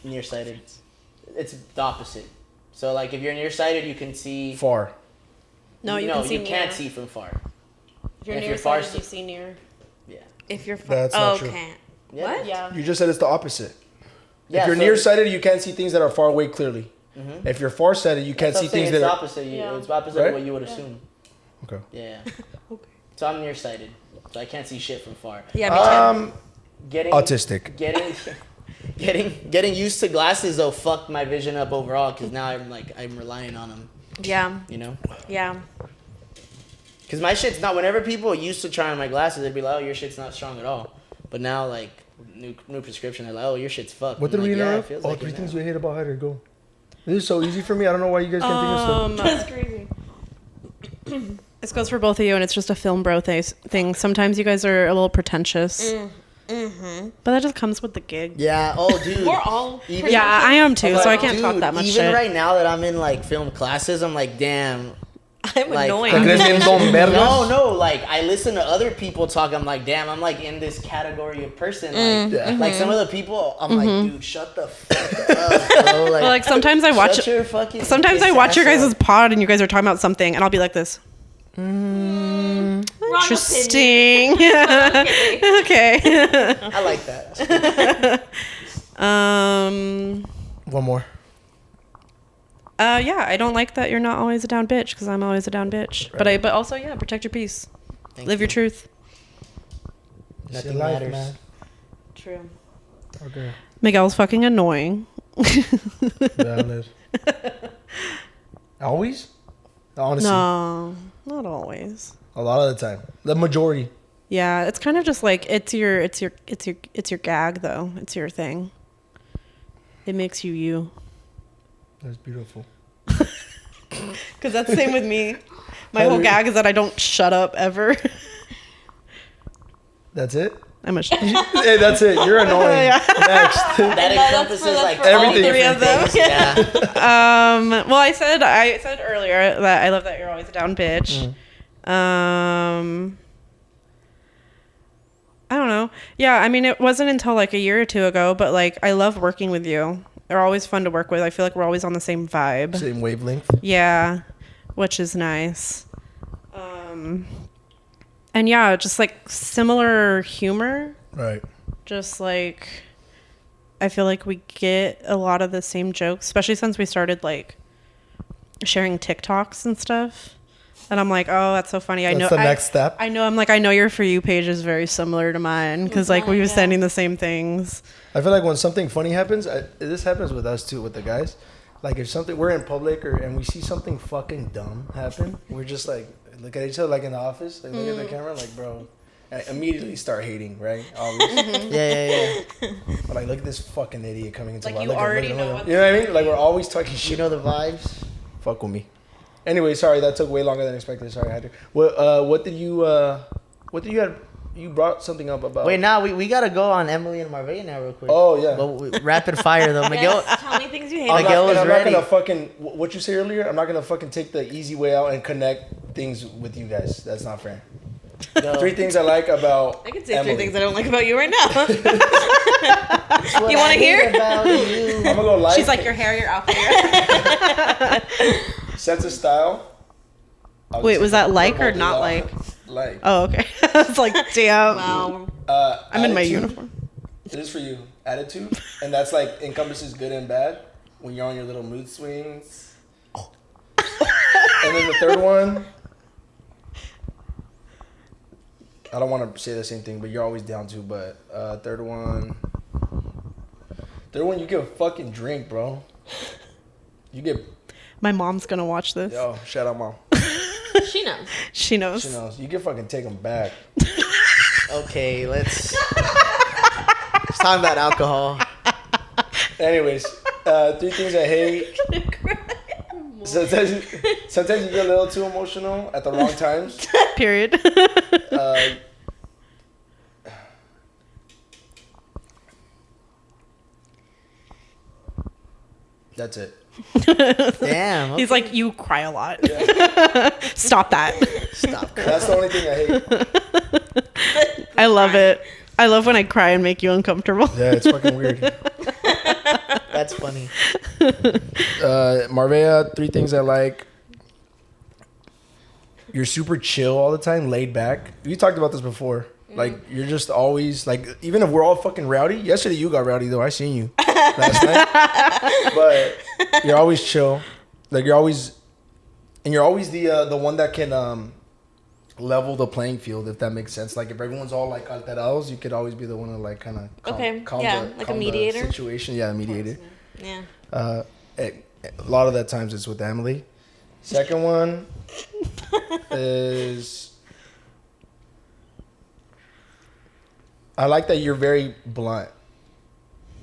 nearsighted. It's the opposite. So like if you're nearsighted, you can see. Far. No, you can see you can't near. see from far. If you're If you're nearsighted, far- you see near. Yeah. If you're That's not true. okay. Yeah. What? Yeah. You just said it's the opposite. Yeah, if you're so- nearsighted, you can't see things that are far away clearly. Mhm. If you're farsighted, you can't So see I'm saying things it's that the are. opposite. Yeah. It's the opposite Right? of what you would assume. Okay. Yeah. Okay. So I'm nearsighted, so I can't see shit from far. Yeah, me too. Getting Autistic. getting used to glasses though fucked my vision up overall because now I'm relying on them. Yeah, You know. yeah. Because my shit's not. Whenever people used to try on my glasses, they'd be like, "Oh, your shit's not strong at all." But now, like new prescription, they're like, "Oh, your shit's fucked." What did I'm we like, yeah, it interrupt? feels Oh, like three it things now. you hate about Hyder. Go. This is so easy for me. I don't know why you guys can't think of stuff. That's crazy. This goes for both of you, and it's just a film bro thing. Sometimes you guys are a little pretentious, but that just comes with the gig. Yeah. Oh, dude. We're all. Even- Yeah, I am too, so I can't Dude, talk that much even shit. right now that I'm in like film classes, I'm like, damn. I'm Like- annoying. ¿Te crees bien don vergas? No, like I listen to other people talk. I'm like, damn, I'm like in this category of person. Like, Yeah. like some of the people, I'm like, dude, shut the fuck up, bro. Like, Well, like sometimes I watch. shut your fucking Sometimes I bitch watch your ass guys' up. pod, and you guys are talking about something, and I'll be like this. Wrong Interesting. opinion. Okay. I like that. One more. Yeah, I don't like that you're not always a down bitch because I'm always a down bitch. But also, yeah, protect your peace. Thank Live you. your truth. It's Nothing your life, matters. man. True. Okay. Miguel's fucking annoying. Valid. Always? Honestly. No, not always. A lot of the time. The majority. Yeah, it's kind of just like it's your gag though. It's your thing. It makes you you. That's beautiful. Because that's the same with me. My whole gag is that I don't shut up ever. That's it? I'm a Hey, that's it. You're annoying. Yeah. Next. That encompasses like for all Everything. three of them. things. Yeah. Well, I said earlier that I love that you're always a down bitch. I don't know. Yeah, I mean, it wasn't until like a year or two ago, but like I love working with you. They're always fun to work with. I feel like we're always on the same vibe. Same wavelength. Yeah, which is nice. And yeah, just like similar humor. Right. Just like I feel like we get a lot of the same jokes, especially since we started like sharing TikToks and stuff. And I'm like, oh, that's so funny. I That's know the next step. I know. I'm like, I know your For You page is very similar to mine because like we were sending the same things. I feel like when something funny happens, this happens with us too, with the guys. Like if something, we're in public and we see something fucking dumb happen, we're just like, look at each other like in the office, like look at the camera, like bro, I immediately start hating, right? Obviously. Yeah. But like, look at this fucking idiot coming into Like, my you look at- already look at- know look at- what You know what I mean? Like we're always talking You shit. know the vibes. Fuck with me. Anyway, sorry, that took way longer than expected. Sorry, I had to. What did you have? You brought something up about. Wait, now we gotta go on Emily and Marveya now real quick. Oh yeah. But rapid fire though, Miguel. Yes, tell me things you hate. I'm Miguel not, is I'm ready. not gonna fucking what you say earlier. I'm not gonna fucking take the easy way out and connect things with you guys. That's not fair. Go. 3 things I like about. I could say Emily. 3 things I don't like about you right now. What You wanna I hear? hate about you. I'm gonna go like. She's like your hair, your outfit. Sense of style. I'll Wait, just was say that like or both of not y'all. like? Like. Oh, okay. I was like, damn. Wow. I'm in my Attitude. uniform. It is for you. Attitude. And that's like encompasses good and bad. When you're on your little mood swings. And then the third one. I don't want to say the same thing, but you're always down to. But third one, you get a fucking drink, bro. You get, My mom's gonna watch this. yo, shout out mom. She knows. She knows. She knows. You can fucking take them back. Okay, let's. It's time about alcohol. Anyways, 3 things I hate. Sometimes you get a little too emotional at the wrong times. Period. That's it. Damn. He's like, you cry a lot. Stop that. Stop. That's the only thing I hate. I love it. I love when I cry and make you uncomfortable. Yeah, it's fucking weird. That's funny. Marveya, 3 things I like. You're super chill all the time, laid back. We talked about this before. Like, you're just always, like, even if we're all fucking rowdy. Yesterday you got rowdy, though. I seen you last night. But you're always chill. Like, you're always the one that can level the playing field, if that makes sense. Like, if everyone's all, like, alterados, you could always be the one to, like, kind of Okay, yeah, like a mediator? situation. Yeah, a mediator. Yeah. A lot of that times it's with Emily. Second one is I like that you're very blunt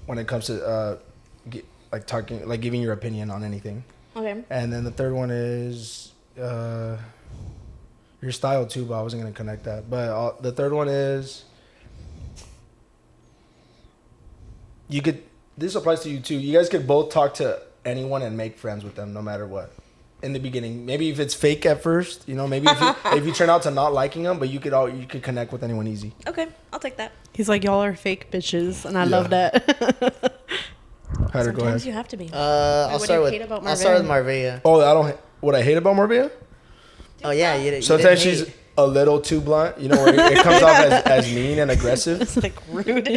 when it comes to like talking, like giving your opinion on anything. Okay. And then the third one is your style too, but I wasn't gonna connect that. But the third one is you could. This applies to you too. You guys could both talk to anyone and make friends with them, no matter what. In the beginning, maybe if it's fake at first, you know, maybe if you turn out to not liking them, but you could connect with anyone easy. Okay, I'll take that. He's like, y'all are fake bitches, and I Yeah. love that. Hyder, go Sometimes ahead. you have to be. I'll what do start you with. hate about I'll start with Marveya? Marveya. Oh, what I hate about Marveya? Oh yeah, you Sometimes didn't she's hate. a little too blunt, you know, where it comes off as mean and aggressive. It's like rude.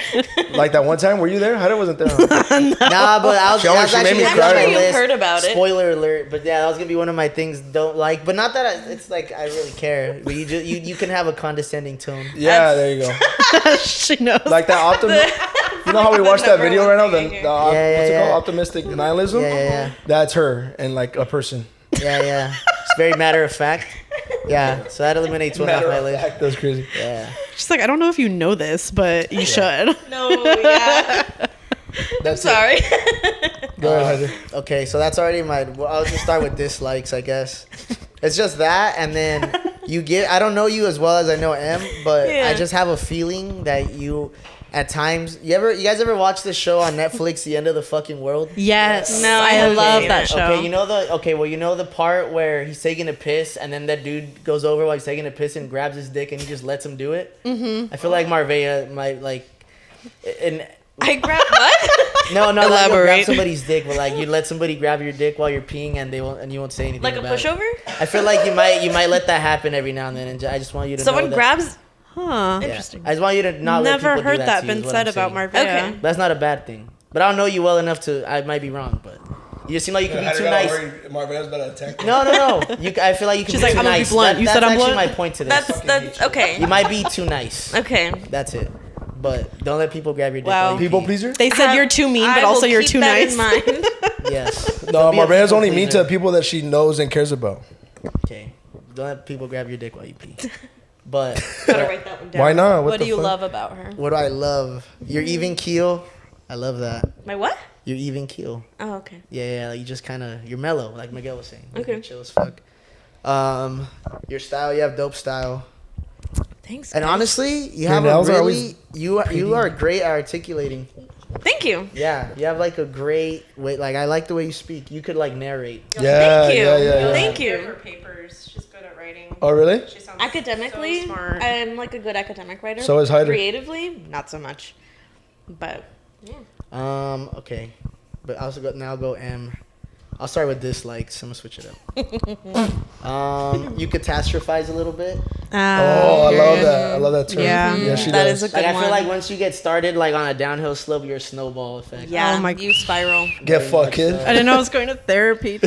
Like that one time, were you there? Hyder wasn't there. Huh? Nah, but I was, She that always- was she made actually me on cry. my I'm sure you've list. heard about it. Spoiler alert! But yeah, that was gonna be one of my things. Don't like, but not that it's like I really care. But you can have a condescending tone. Yeah, there you go. She knows. Like that You know how we watched that number video one right now? thing here. What's it yeah. called? Optimistic nihilism? Yeah. That's her and like a person. Yeah. It's very matter of fact. Yeah, so that eliminates one off my list. That's crazy. Yeah. She's like, I don't know if you know this, but you should. No, yeah. That's Sorry. it. Go ahead, Hyder. Okay, so that's already my. Well, I'll just start with dislikes, I guess. It's just that, and then I don't know you as well as I know M, but Yeah. I just have a feeling that you, at times, you guys ever watch this show on Netflix, The End of the Fucking World? Yes. No, I I haven't love seen that it. show. Okay, you know the part where he's taking a piss and then that dude goes over while he's taking a piss and grabs his dick and he just lets him do it. I feel like Marveya might like, and I grabbed what? no, not like you'll grab Elaborate. somebody's dick, but like you let somebody grab your dick while you're peeing and you won't say anything Like a about it. pushover? I feel like you might let that happen every now and then, and I just want you to know Someone that, grabs. Huh. yeah. Interesting. I just want you to not let Never people heard do that to you, been is what said I'm about saying. Marveya. Okay. That's not a bad thing, but I don't know you well enough to. I might be wrong, but you just seem like you can be too nice. Marveya's about to attack me. No. I feel like you can She's be like, too I'm gonna be nice. blunt. You that's said I'm actually blunt? my point to this. That's okay. You might be too nice. Okay. That's it. But don't let people grab your dick. Wow. while you People pee. pleaser? They said you're too mean, but I will also you're keep too that nice. in mind. Yes. No, Don't be a Marveya's people only mean pleaser. to people that she knows and cares about. Okay. Don't let people grab your dick while you pee. But Gotta write that one down. Why not? What the do you fuck? love about her? what do I love? Your even keel. I love that. My what? You're even keel. Oh, okay. Yeah, you just kind of, you're mellow, like Miguel was saying. Okay. You're chill as fuck. Your style, you have dope style. Thanks. And guys. honestly, you Your have a nails are really, always you are great at articulating. Thank you. Yeah, you have like a great way. Like I like the way you speak. You could like narrate. Yeah, Thank you. yeah. Thank Give you. her papers. She's good at writing. Oh, really? She sounds Academically, so smart. I'm like a good academic writer. So is Hyder. Creatively, not so much. But yeah. Okay, but I'll also go M. I'll start with dislikes. I'm gonna switch it up. You catastrophize a little bit. Oh, I love that. I love that term. Yeah. Yeah, she That does. is a Like good I feel one. like once you get started, like on a downhill slope, you're a snowball effect. Yeah, Oh my- you spiral. Get fucked, kid. I didn't know I was going to therapy.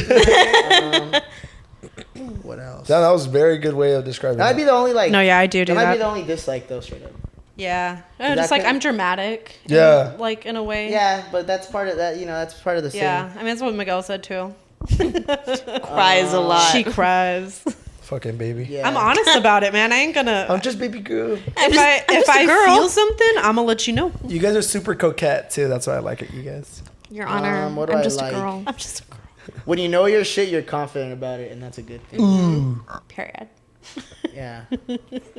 What else? That was a very good way of describing That might it. be the only like. No, yeah, I do That might be that. the only dislike though, straight up. Yeah. that Just like good? I'm dramatic. Yeah. Like in a way. Yeah, but that's part of that. You know, that's part of the Yeah. I mean, that's what Miguel said too. Cries a lot. She cries. Fucking baby. Yeah. I'm honest about it, man. I ain't gonna. I'm just baby girl. If I feel something, I'm gonna let you know. You guys are super coquette too. That's why I like it. You guys. Your Honor, what do I'm I just like? a girl. I'm just a girl. When you know your shit, you're confident about it, and that's a good thing. Period. Yeah.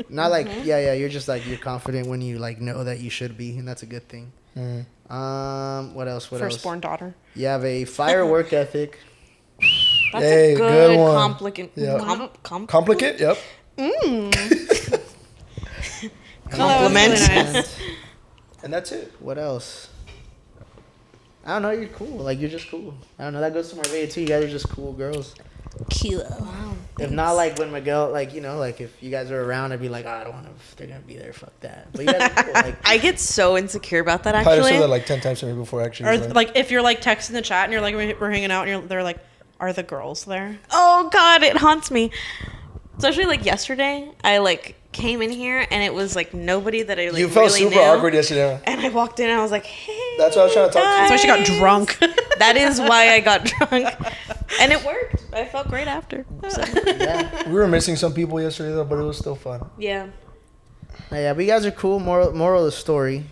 Not like yeah. You're just like you're confident when you like know that you should be, and that's a good thing. What else? What else? Firstborn daughter. You have a fire work ethic. That's Hey, a good good one. complicate. Yeah. Com- Complicate? Yep. Compliment. That was really nice. And that's it. What else? I don't know. You're cool. Like you're just cool. I don't know. That goes to Marveya too. You guys are just cool girls. Kilo. Wow. If not like when Miguel, like you know, like if you guys are around, I'd be like, oh, I don't want to. They're gonna be there. Fuck that. But you guys are cool. Like I get so insecure about that Tyler actually. said that like 10 times to me before actually. Or joined. like if you're like texting the chat and you're like we're hanging out and they're like, are the girls there? Oh God, it haunts me. Especially like yesterday, I like came in here and it was like nobody that I like You felt really super knew. awkward yesterday. And I walked in and I was like, hey. That's what I was trying to talk to you. That's why she got guys. drunk. That is why I got drunk. And it worked. I felt great after. So, yeah, We were missing some people yesterday though, but it was still fun. yeah. yeah. But you guys are cool. Moral of the story.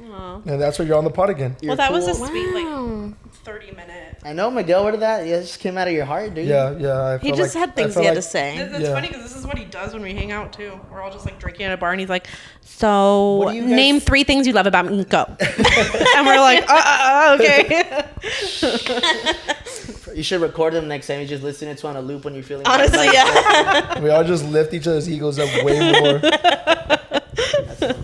Aw. And that's why you're on the pod again. You're Well, that was a cool. sweet like Wow. 30-minute. I know Miguel. What did that? Yeah, it just came out of your heart, dude. Yeah. I He felt just like- had I things felt he had like- to say. It's Yeah. funny because this is what he does when we hang out too. We're all just like drinking at a bar and he's like, so What do you guys- name 3 things you love about me. Go. And we're like, okay. You should record them next time. You just listen to it on a loop when you're feeling. Honestly, like, yeah. We all just lift each other's egos up way more.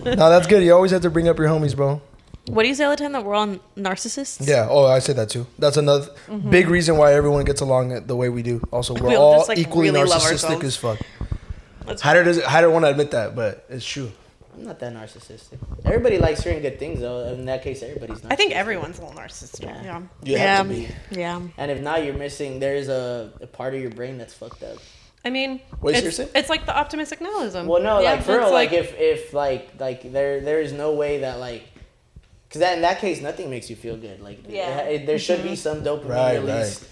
No, that's good. You always have to bring up your homies, bro. What do you say all the time that we're all narcissists? Yeah. Oh, I say that too. That's another big reason why everyone gets along the way we do. Also, we're We all all just, like, equally really love narcissistic ourselves. as fuck. That's Hyder want to admit that, but it's true. I'm not that narcissistic. Everybody likes hearing good things, though. In that case, everybody's narcissistic. I think everyone's a little narcissistic. Yeah. You yeah. have to be. Yeah. And if not, you're missing. There's a part of your brain that's fucked up. I mean, Wait, it's, seriously? it's like the optimistic nihilism. Well, no, Yeah, like for it's real, like if like there is no way that like, because in that case nothing makes you feel good. Like Yeah. there should be some dopamine Right, released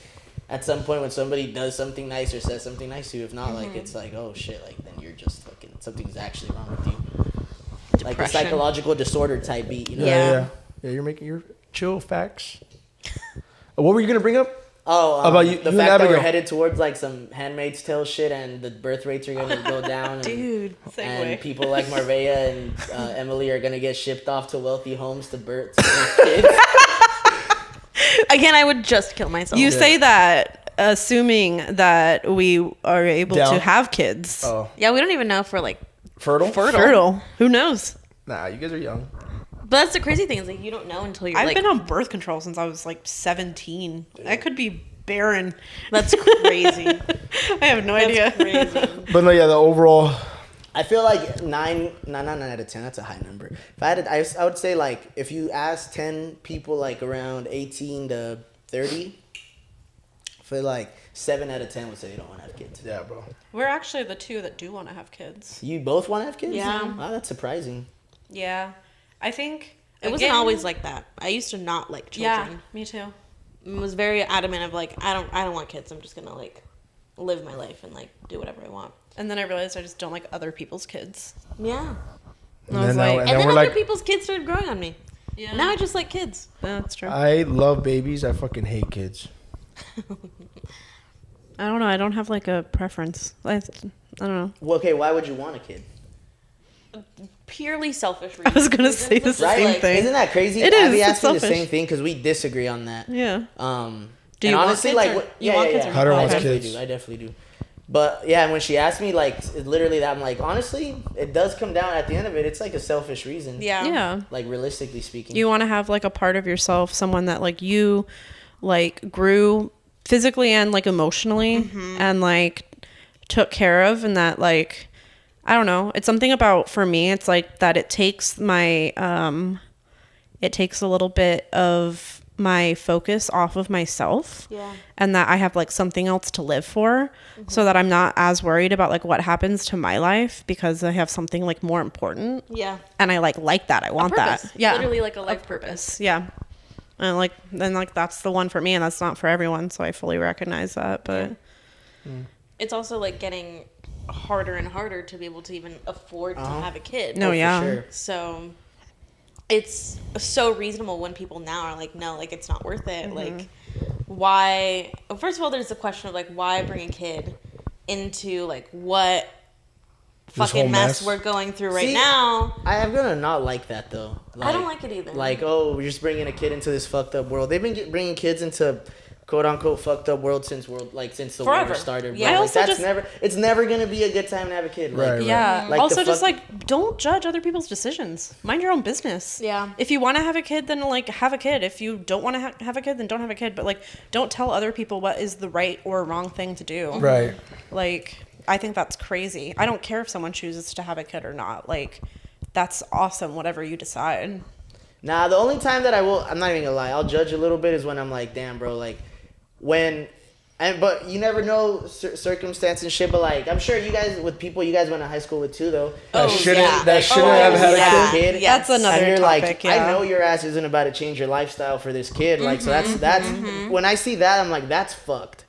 at some point when somebody does something nice or says something nice to you. If not, like it's like oh shit, like then you're just fucking something's actually wrong with you. Like a Depression. psychological disorder type beat, you know? Yeah. Yeah, you're making your chill facts. What were you gonna bring up? Oh, About you- the you fact and that we're Abigail. headed towards like some Handmaid's Tale shit, and the birth rates are gonna go down, and, Dude. and Segue. people like Marveya and Emily are gonna get shipped off to wealthy homes to birth kids. Again, I would just kill myself. You say that assuming that we are able Down. to have kids. Oh, Yeah, we don't even know if we're like fertile. Fertile. Who knows? Nah, you guys are young. But that's the crazy thing is like you don't know until you're I've like. been on birth control since I was like 17. I could be barren. That's crazy. I have no idea. Crazy. But no, yeah, the overall. I feel like 9 out of 10. That's a high number. If I had, I would say like if you ask 10 people like around 18 to 30, I feel like 7 out of 10 would say they don't want to have kids. Yeah, bro. We're actually the 2 that do want to have kids. You both want to have kids? Yeah. Wow, that's surprising. Yeah. I think It wasn't again- always like that. I used to not like children. Yeah, me too. I was very adamant of like I don't want kids. I'm just gonna like live my life and like do whatever I want. And then I realized I just don't like other people's kids. Yeah. I was now- like- And then then we're other like, people's kids started growing on me. Yeah. Now I just like kids. That's true. I love babies. I fucking hate kids. I don't know. I don't have like a preference. I don't know. Well, okay, why would you want a kid? Purely selfish reasons. I was gonna say the It's just same like- thing. Isn't that crazy? It is, Abby it's asked me the selfish. same thing because we disagree on that. Yeah. Do you and want honestly, kids like, or- what, you yeah, want yeah, kids yeah. or Hunter I wants definitely kids. do. I definitely do. But yeah, when she asked me, like, literally, that I'm like, honestly, it does come down at the end of it. It's like a selfish reason. Yeah. Yeah. Like realistically speaking. You want to have like a part of yourself, someone that like you like grew physically and like emotionally and like took care of, and that like I don't know, it's something about, for me, it's like that it takes my it takes a little bit of my focus off of myself. Yeah. And that I have like something else to live for, so that I'm not as worried about like what happens to my life, because I have something like more important. Yeah. And I like that. I want that. Purpose. Yeah. Literally like a life purpose. Yeah. And like then like that's the one for me, and that's not for everyone, so I fully recognize that. But It's also like getting harder and harder to be able to even afford to have a kid. no, for yeah. sure. So it's so reasonable when people now are like, no, like it's not worth it. Like, why? First of all, there's the question of like, why bring a kid into like what This fucking whole mess mess? we're going through right See, now? I am gonna not like that though. I don't like it either. Like, oh, we're just bringing a kid into this fucked up world. They've been bringing kids into quote unquote fucked up world since the Forever. war started. Yeah. Bro. I Like, also that's just- never. It's never gonna be a good time to have a kid. Like, Right. Yeah. Like, also, the just fuck- like don't judge other people's decisions. Mind your own business. Yeah. If you want to have a kid, then like have a kid. If you don't want to have a kid, then don't have a kid. But like, don't tell other people what is the right or wrong thing to do. Right. Like, I think that's crazy. I don't care if someone chooses to have a kid or not. Like, that's awesome. Whatever you decide. Nah, the only time that I'm not even gonna lie, I'll judge a little bit is when I'm like, damn, bro, like, but you never know circumstance and shit, but like, I'm sure you guys, with people you guys went to high school with too, though. That shouldn't yeah. that Like, shouldn't oh, have had yeah. a kid. kid. Yes. That's another And you're topic. like, Yeah. I know your ass isn't about to change your lifestyle for this kid. Like, so that's when I see that, I'm like, that's fucked.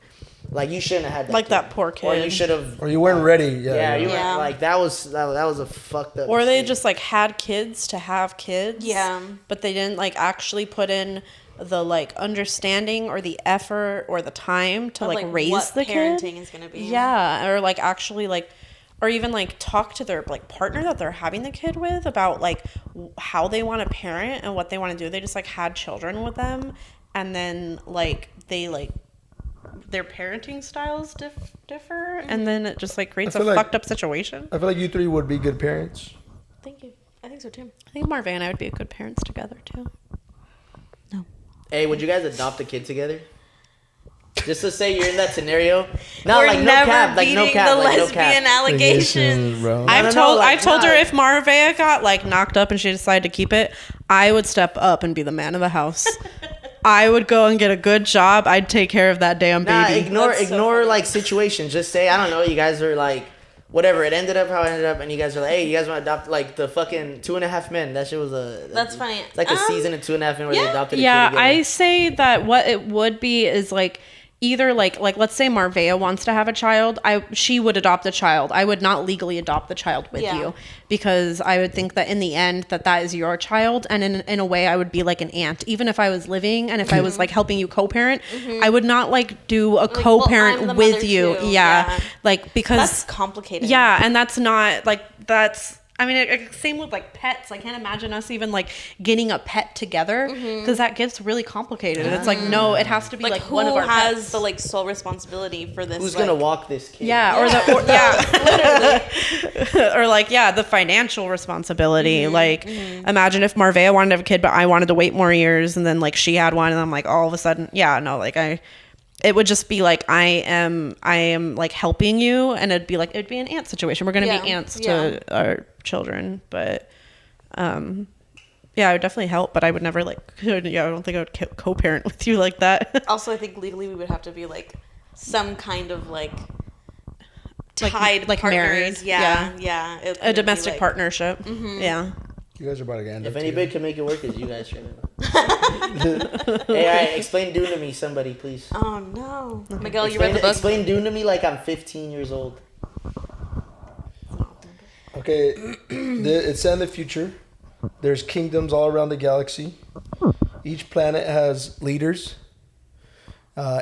Like, you shouldn't have had that Like kid. that poor Or you kid. should have. Or you weren't ready. Yeah, you Yeah. were like, that was a fucked up. Or they mistake. just like had kids to have kids. Yeah. But they didn't like actually put in the like understanding or the effort or the time to Of, like raise what the kid. parenting is gonna be. Yeah. Or like actually like, or even like talk to their like partner that they're having the kid with about like how they want to parent and what they want to do. They just like had children with them, and then like they like their parenting styles differ, and then it just like creates a feel like- fucked up situation. I feel like you three would be good parents. Thank you. I think so too. I think Marveya and I would be good parents together too. Hey, would you guys adopt a kid together? Just to say you're in that scenario. No, We're like no never cap, like no beating cap, the like no lesbian cap. allegations. Bro. I've no, like, I've told her nah. if Marveya got like knocked up and she decided to keep it, I would step up and be the man of the house. I would go and get a good job. I'd take care of that damn Nah, baby. That's so ignore funny. like situations. Just say I don't know. You guys are like whatever. It ended up how it ended up, and you guys are like, hey, you guys want to adopt like the fucking 2.5 Men? That shit was That's funny. It's like a season of 2.5 Men where they yeah. adopted. A Yeah, kid together. I say that what it would be is like either like let's say Marveya wants to have a child, she would adopt a child. I would not legally adopt the child with Yeah. you, because I would think that in the end that is your child, and in a way I would be like an aunt. Even if I was living and if I was like helping you co-parent, I would not like do a co-parent I'm the with mother you. too. Yeah. Yeah. Like because That's complicated. yeah, and that's not like that's. I mean, same with like pets. I can't imagine us even like getting a pet together, because that gets really complicated. And it's like, no, it has to be like, who one of our has pets. the like sole responsibility for this? Who's like, gonna walk this kid? Yeah, or like the financial responsibility. Like, imagine if Marveya wanted to have a kid, but I wanted to wait more years, and then like she had one, and I'm like, all of a sudden, it would just be like I am like helping you, and it'd be an aunt situation. We're gonna Yeah, be aunts yeah. to our children, but yeah, I would definitely help, but I would never like I don't think I would co-parent with you like that. Also, I think legally we would have to be like some kind of like Like- tied like partners. married. Yeah. It A couldn't be, domestic like- partnership. Yeah. You guys are about to get ended. If anybody can make it work, it's you guys. Hey, all right, explain Dune to me, somebody, please. Oh no, Miguel, you read the book. Explain Dune to me like I'm 15 years old. Okay, it's set in the future. There's kingdoms all around the galaxy. Each planet has leaders.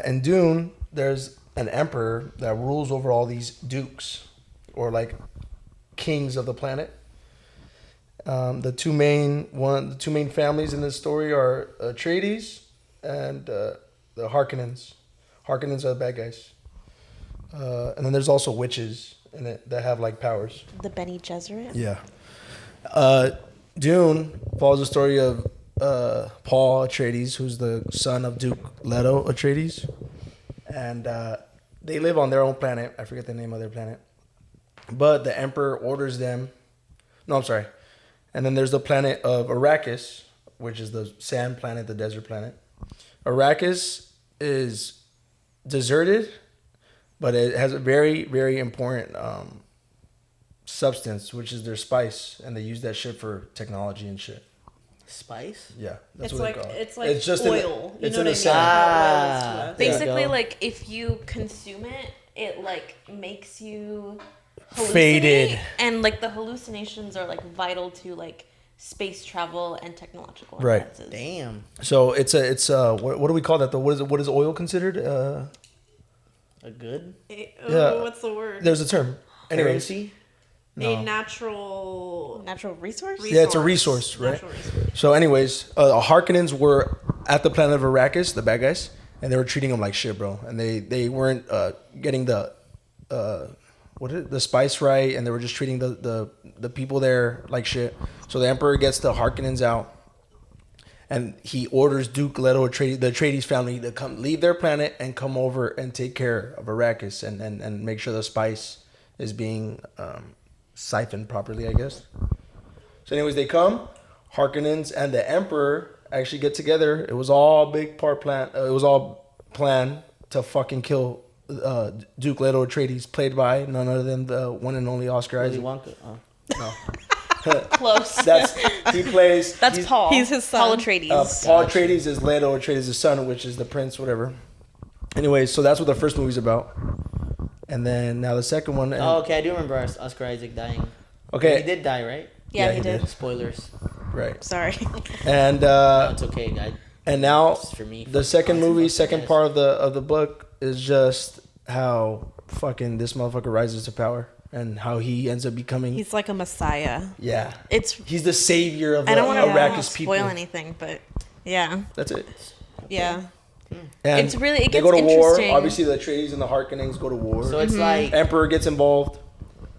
In Dune, there's an emperor that rules over all these dukes, or like kings of the planet. The two main families in this story are Atreides and the Harkonnens. Harkonnens are the bad guys. And then there's also witches in it that have like powers. The Bene Gesserit. Yeah. Dune follows the story of Paul Atreides, who's the son of Duke Leto Atreides, and they live on their own planet. I forget the name of their planet, but the Emperor orders them. No, I'm sorry. And then there's the planet of Arrakis, which is the sand planet, the desert planet. Arrakis is deserted, but it has a very, very important substance, which is their spice, and they use that shit for technology and shit. Spice? Yeah, that's It's what like they call it. it's like It's just oil. it's You know in what the I mean? sand. Like how oil is to us. Basically, go. like if you consume it, it like makes you hallucinate, Faded. and like the hallucinations are like vital to like space travel and technological Right. advances. Damn. So it's what do we call that? What is oil considered? A good Yeah. What's the word? There's a term. Anyways, currency? A natural Natural resource. Yeah, it's a resource, right? Natural resource. so anyways, Harkonnens were at the planet of Arrakis, the bad guys, and they were treating them like shit, bro. And they weren't getting the the spice right, and they were just treating the people there like shit. So the Emperor gets the Harkonnens out, and he orders Duke Leto Atreides, the Atreides family, to come leave their planet and come over and take care of Arrakis and make sure the spice is being siphoned properly, I guess. So anyways, they come, Harkonnens and the Emperor actually get together. It was all big part plan. It was all planned to fucking kill Duke Leto Atreides, played by none other than the one and only Oscar Willy Isaac. Wonka. Oh. No, Close. he's Paul. He's his son. Paul Atreides. Paul Atreides is Leto Atreides' son, which is the prince, whatever. Anyways, so that's what the first movie's about. And then now the second one. Oh, okay. I do remember Oscar Isaac dying. Okay. He did die, right? Yeah, Yeah, he he did. did. Spoilers. Right. Sorry. And No, it's okay, guy. and now Just for me. the second movie, Fucking second ass. part of the book is just how fucking this motherfucker rises to power and how he ends up becoming. He's like a messiah. Yeah. It's. He's the savior of the I don't want to Arrakis people. spoil anything, but yeah, That's it. Yeah. And It's really- it they gets go to war. interesting. Obviously, the Atreides and the Harkonnens go to war. So it's like Emperor gets involved.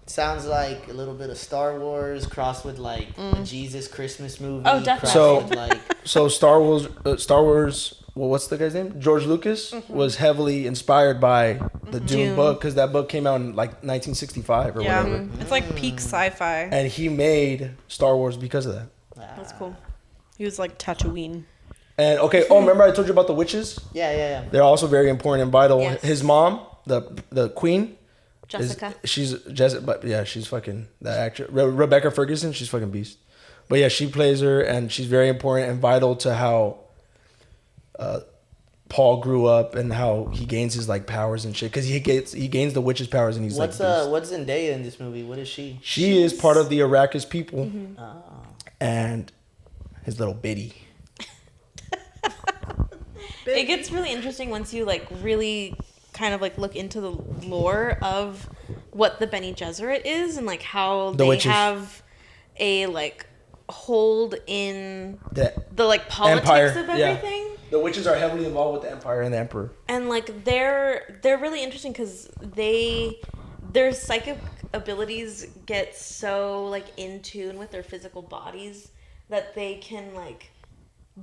sounds like a little bit of Star Wars crossed with like a Jesus Christmas movie. Oh, definitely. crossed So- with, like So Star Wars. Well, what's the guy's name? George Lucas was heavily inspired by the Dune book, because that book came out in like 1965 or Yeah. whatever, It's like peak sci-fi. and he made Star Wars because of that. that's cool. He was like Tatooine. And okay, remember I told you about the witches? yeah. They're also very important and vital. Yes. His mom, the queen, Jessica. but yeah, she's fucking the actress. Rebecca Ferguson, she's fucking beast. But yeah, she plays her, and she's very important and vital to how Paul grew up and how he gains his like powers and shit. Because he gains the witch's powers, and he's What's like beast. what's Zendaya in this movie? What is she? She is part of the Arrakis people, Mm-hmm. and his little biddy. It gets really interesting once you like really kind of like look into the lore of what the Bene Gesserit is and like how The they witches. have a like hold in The the like politics Empire, of yeah. everything. The witches are heavily involved with the Empire and the Emperor. And like they're really interesting because their psychic abilities get so like in tune with their physical bodies that they can like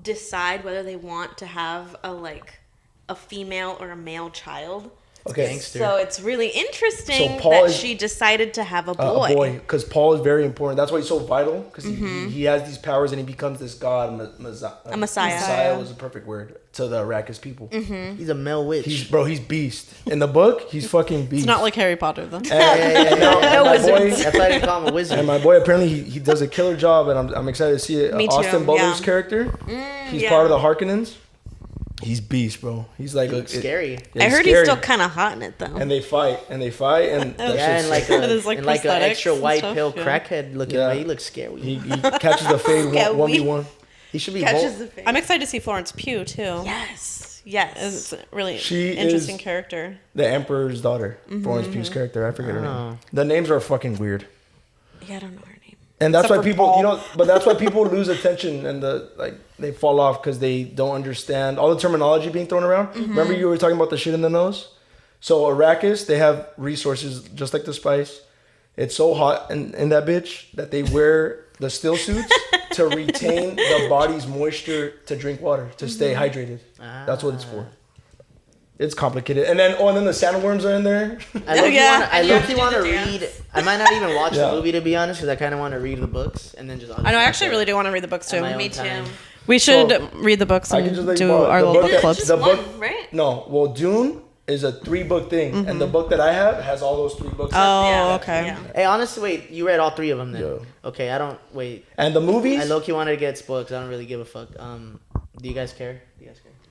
decide whether they want to have a female or a male child. Okay. Gangster. So it's really interesting So Paul that is- she decided to have a A boy. boy, because Paul is very important. That's why he's so vital, because Mm-hmm. he has these powers and he becomes this god. A messiah. Messiah was a perfect word to the Arrakis people. Mm-hmm. He's a male witch. He's beast. In the book, he's fucking beast. It's not like Harry Potter then. And No my boy, wizards. That's why they call him a wizard. and my boy apparently he does a killer job, and I'm excited to see it. Me too, Austin Butler's yeah. character, he's yeah. part of the Harkonnens. He's beast, bro. He's like scary. I heard he's still kind of hot in it though. And they fight, and that shit's like With his, like, an extra prosthetics white and pale stuff, crackhead looking. Yeah. Way. He looks scary. he catches the fade 1v1. He should be. Catches the face. I'm excited to see Florence Pugh too. Yes. It's a really She interesting is character. The Emperor's daughter, Florence Pugh's character. I forget her name. The names are fucking weird. Yeah, I don't know her name. And that's Except why for people, Paul. but that's why people lose attention and they fall off because they don't understand all the terminology being thrown around. Remember you were talking about the shit in the nose? So Arrakis, they have resources just like the spice. It's so hot in that bitch that they wear the still suits to retain the body's moisture to drink water, to stay hydrated. That's what it's for. It's complicated. And then the sandworms are in there. I low-key want to read. I might not even watch the movie to be honest, because I kind of want to read the books and then just. I know. I actually really do want to read the books too. Me too. We should read the books I and can just let you do borrow our the little book book that- clubs. the book, One, right? No, well, Dune is a 3-book thing, and the book that I have has all those 3 books. Oh, Yeah, okay. yeah. Hey, honestly, wait. You read all 3 of them then? Yeah. Okay, I don't wait. And the movies, I low-key wanted to get spoiled because I don't really give a fuck. Do you guys care?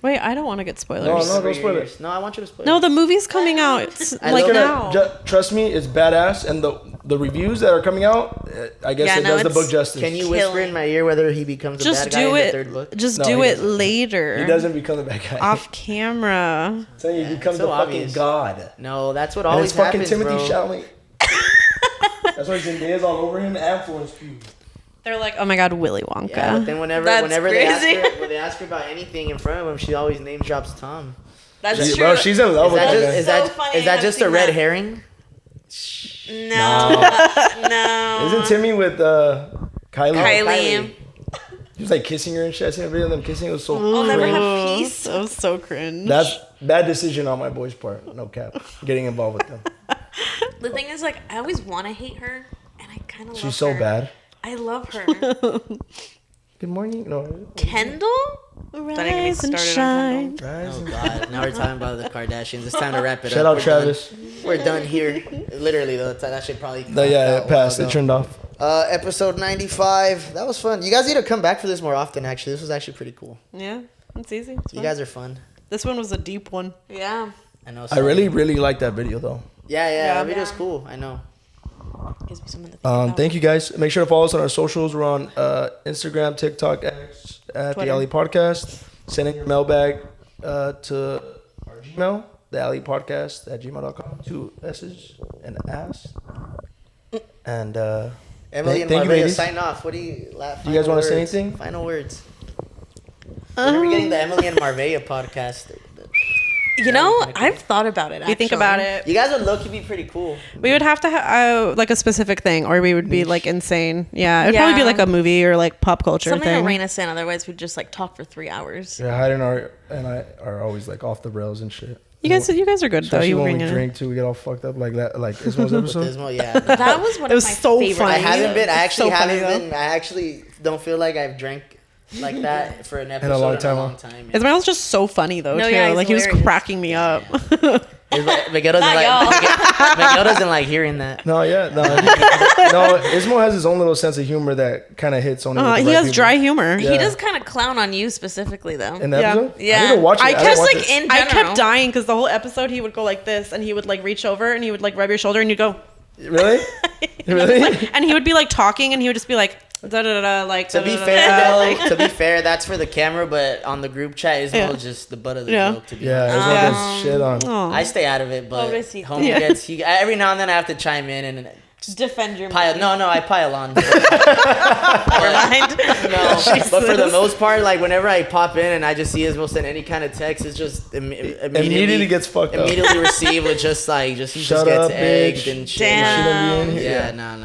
Wait, I don't want to get spoilers. No, Over don't spoil your it. years. No, I want you to spoil. No, it. the movie's coming out. It's I like look now. trust me, it's badass, and the reviews that are coming out, I guess Yeah, it no, does the it's- book justice. Can you whisper in my ear whether he becomes a Just bad guy do in the 3rd it. book? Just No, do he it doesn't. later. He doesn't become the bad guy. Off camera. So he becomes so the fucking obvious. god. No, that's what And always it's fucking happens, Timothy bro. Chalamet. That's why Zendaya's all over him and Florence Pugh. They're like, oh my god, Willy Wonka. Yeah, but then whenever That's they ask crazy. her, when they ask her about anything in front of him, she always name drops Tom. That's true. Bro, she's in love with Is that that just guy. is So that funny, is that I've just a seen red that. herring? No. Isn't Timmy with Kylie? Kylie. He was like kissing her and shit. I seen a video of them kissing. It was so I'll never cringe. have peace. That was so cringe. That's bad decision on my boy's part. No cap. Getting involved with them. The thing is, like, I always want to hate her, and I kind of love her. She's so bad. I love her. Good morning. No. Kendall? Don't even get me Rise and started on shine. Rise Oh and- God! Now we're talking about the Kardashians. It's time to wrap it Shout up. out Travis. We're done here. Literally though, that should probably. No, yeah, out it a while passed. ago. It turned off. Episode 95. That was fun. You guys need to come back for this more often. Actually, this was actually pretty cool. Yeah, it's easy. It's You fun. guys are fun. This one was a deep one. Yeah. I know. I really, really like that video though. Yeah. That video's cool. I know. Gives me something to think about. Thank you guys. Make sure to follow us on our socials. We're on Instagram, TikTok, X, at Twitter. The Alley Podcast. Send in your mailbag to our Gmail, thealleypodcast@gmail.com. 2 S's and an ass. And Emily and thank you, Marveya, ladies. sign off. What do you? You guys wanna say anything? Final words. When are we getting the Emily and Marveya podcast? You know, I've thought about it. We think about actually. it. You guys would low-key be pretty cool. We would have to have like a specific thing, or we would be like insane. Yeah, it'd probably be Yeah. like a movie or like pop culture Something thing. to rein us in. Otherwise, we'd just like talk for 3 hours. yeah, Hyde and I are always like off the rails and shit. You guys are good though. Especially You when bring we it. drink too, we get all fucked up like that. Like Ismo's episode. Dismal, yeah. That was one It was of my so favorite. funny. I haven't been. I It's actually so funny, haven't been. I actually don't feel like I've drank like that for an episode long in time, a long huh? time. Ismael's just so funny though. No, too. yeah, he's like he was hilarious. cracking me up. Miguel doesn't like. Miguel doesn't like hearing that. No, yeah, no. Ismo has his own little sense of humor that kind of hits only. with the He right has people. dry humor. Yeah. He does kind of clown on you specifically, though. In the Yeah. episode? Yeah. I need to watch it. I didn't kept watch like it. in I general. kept dying because the whole episode he would go like this, and he would like reach over and he would like rub your shoulder, and you'd go, Really? Really? and he would be like talking, and he would just be like, da da da, like. To be da-da-da-da, fair, though, like- to be fair, that's for the camera, but on the group chat, Ismael Yeah. is just the butt of the Yeah. joke. To be Yeah, honest. Ismo gets shit on. Aw. I stay out of it, but Pobrecito. homie Yeah. gets. Every now and then I have to chime in and Defend your pile. man. No, I pile on. Never mind. No, but for the most part, like whenever I pop in and I just see Ismael send any kind of text, it's just Immediately gets fucked up. Immediately received with just like he Shut just gets up, egged bitch. and shit. Damn. Shouldn't be in here. Yeah, no.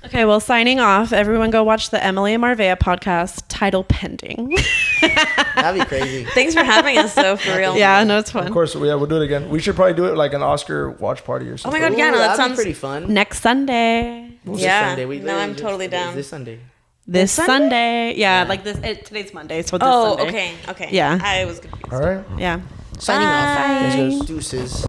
Okay, well, signing off. Everyone go watch the Emily and Marveya podcast, title pending. That'd be crazy. Thanks for having us, though, for real. Yeah, no, it's fun. Of course, yeah, we'll do it again. We should probably do it like an Oscar watch party or Oh something. my God, yeah, no, that that'd be sounds pretty fun. Next Sunday. This Yeah. Sunday. No, I'm totally down. This Sunday. This Sunday? Sunday? Yeah, like this. Today's Monday, so this Oh, Sunday. okay. Yeah. I was confused. All right. Yeah. Signing off. Thanks, guys. Deuces.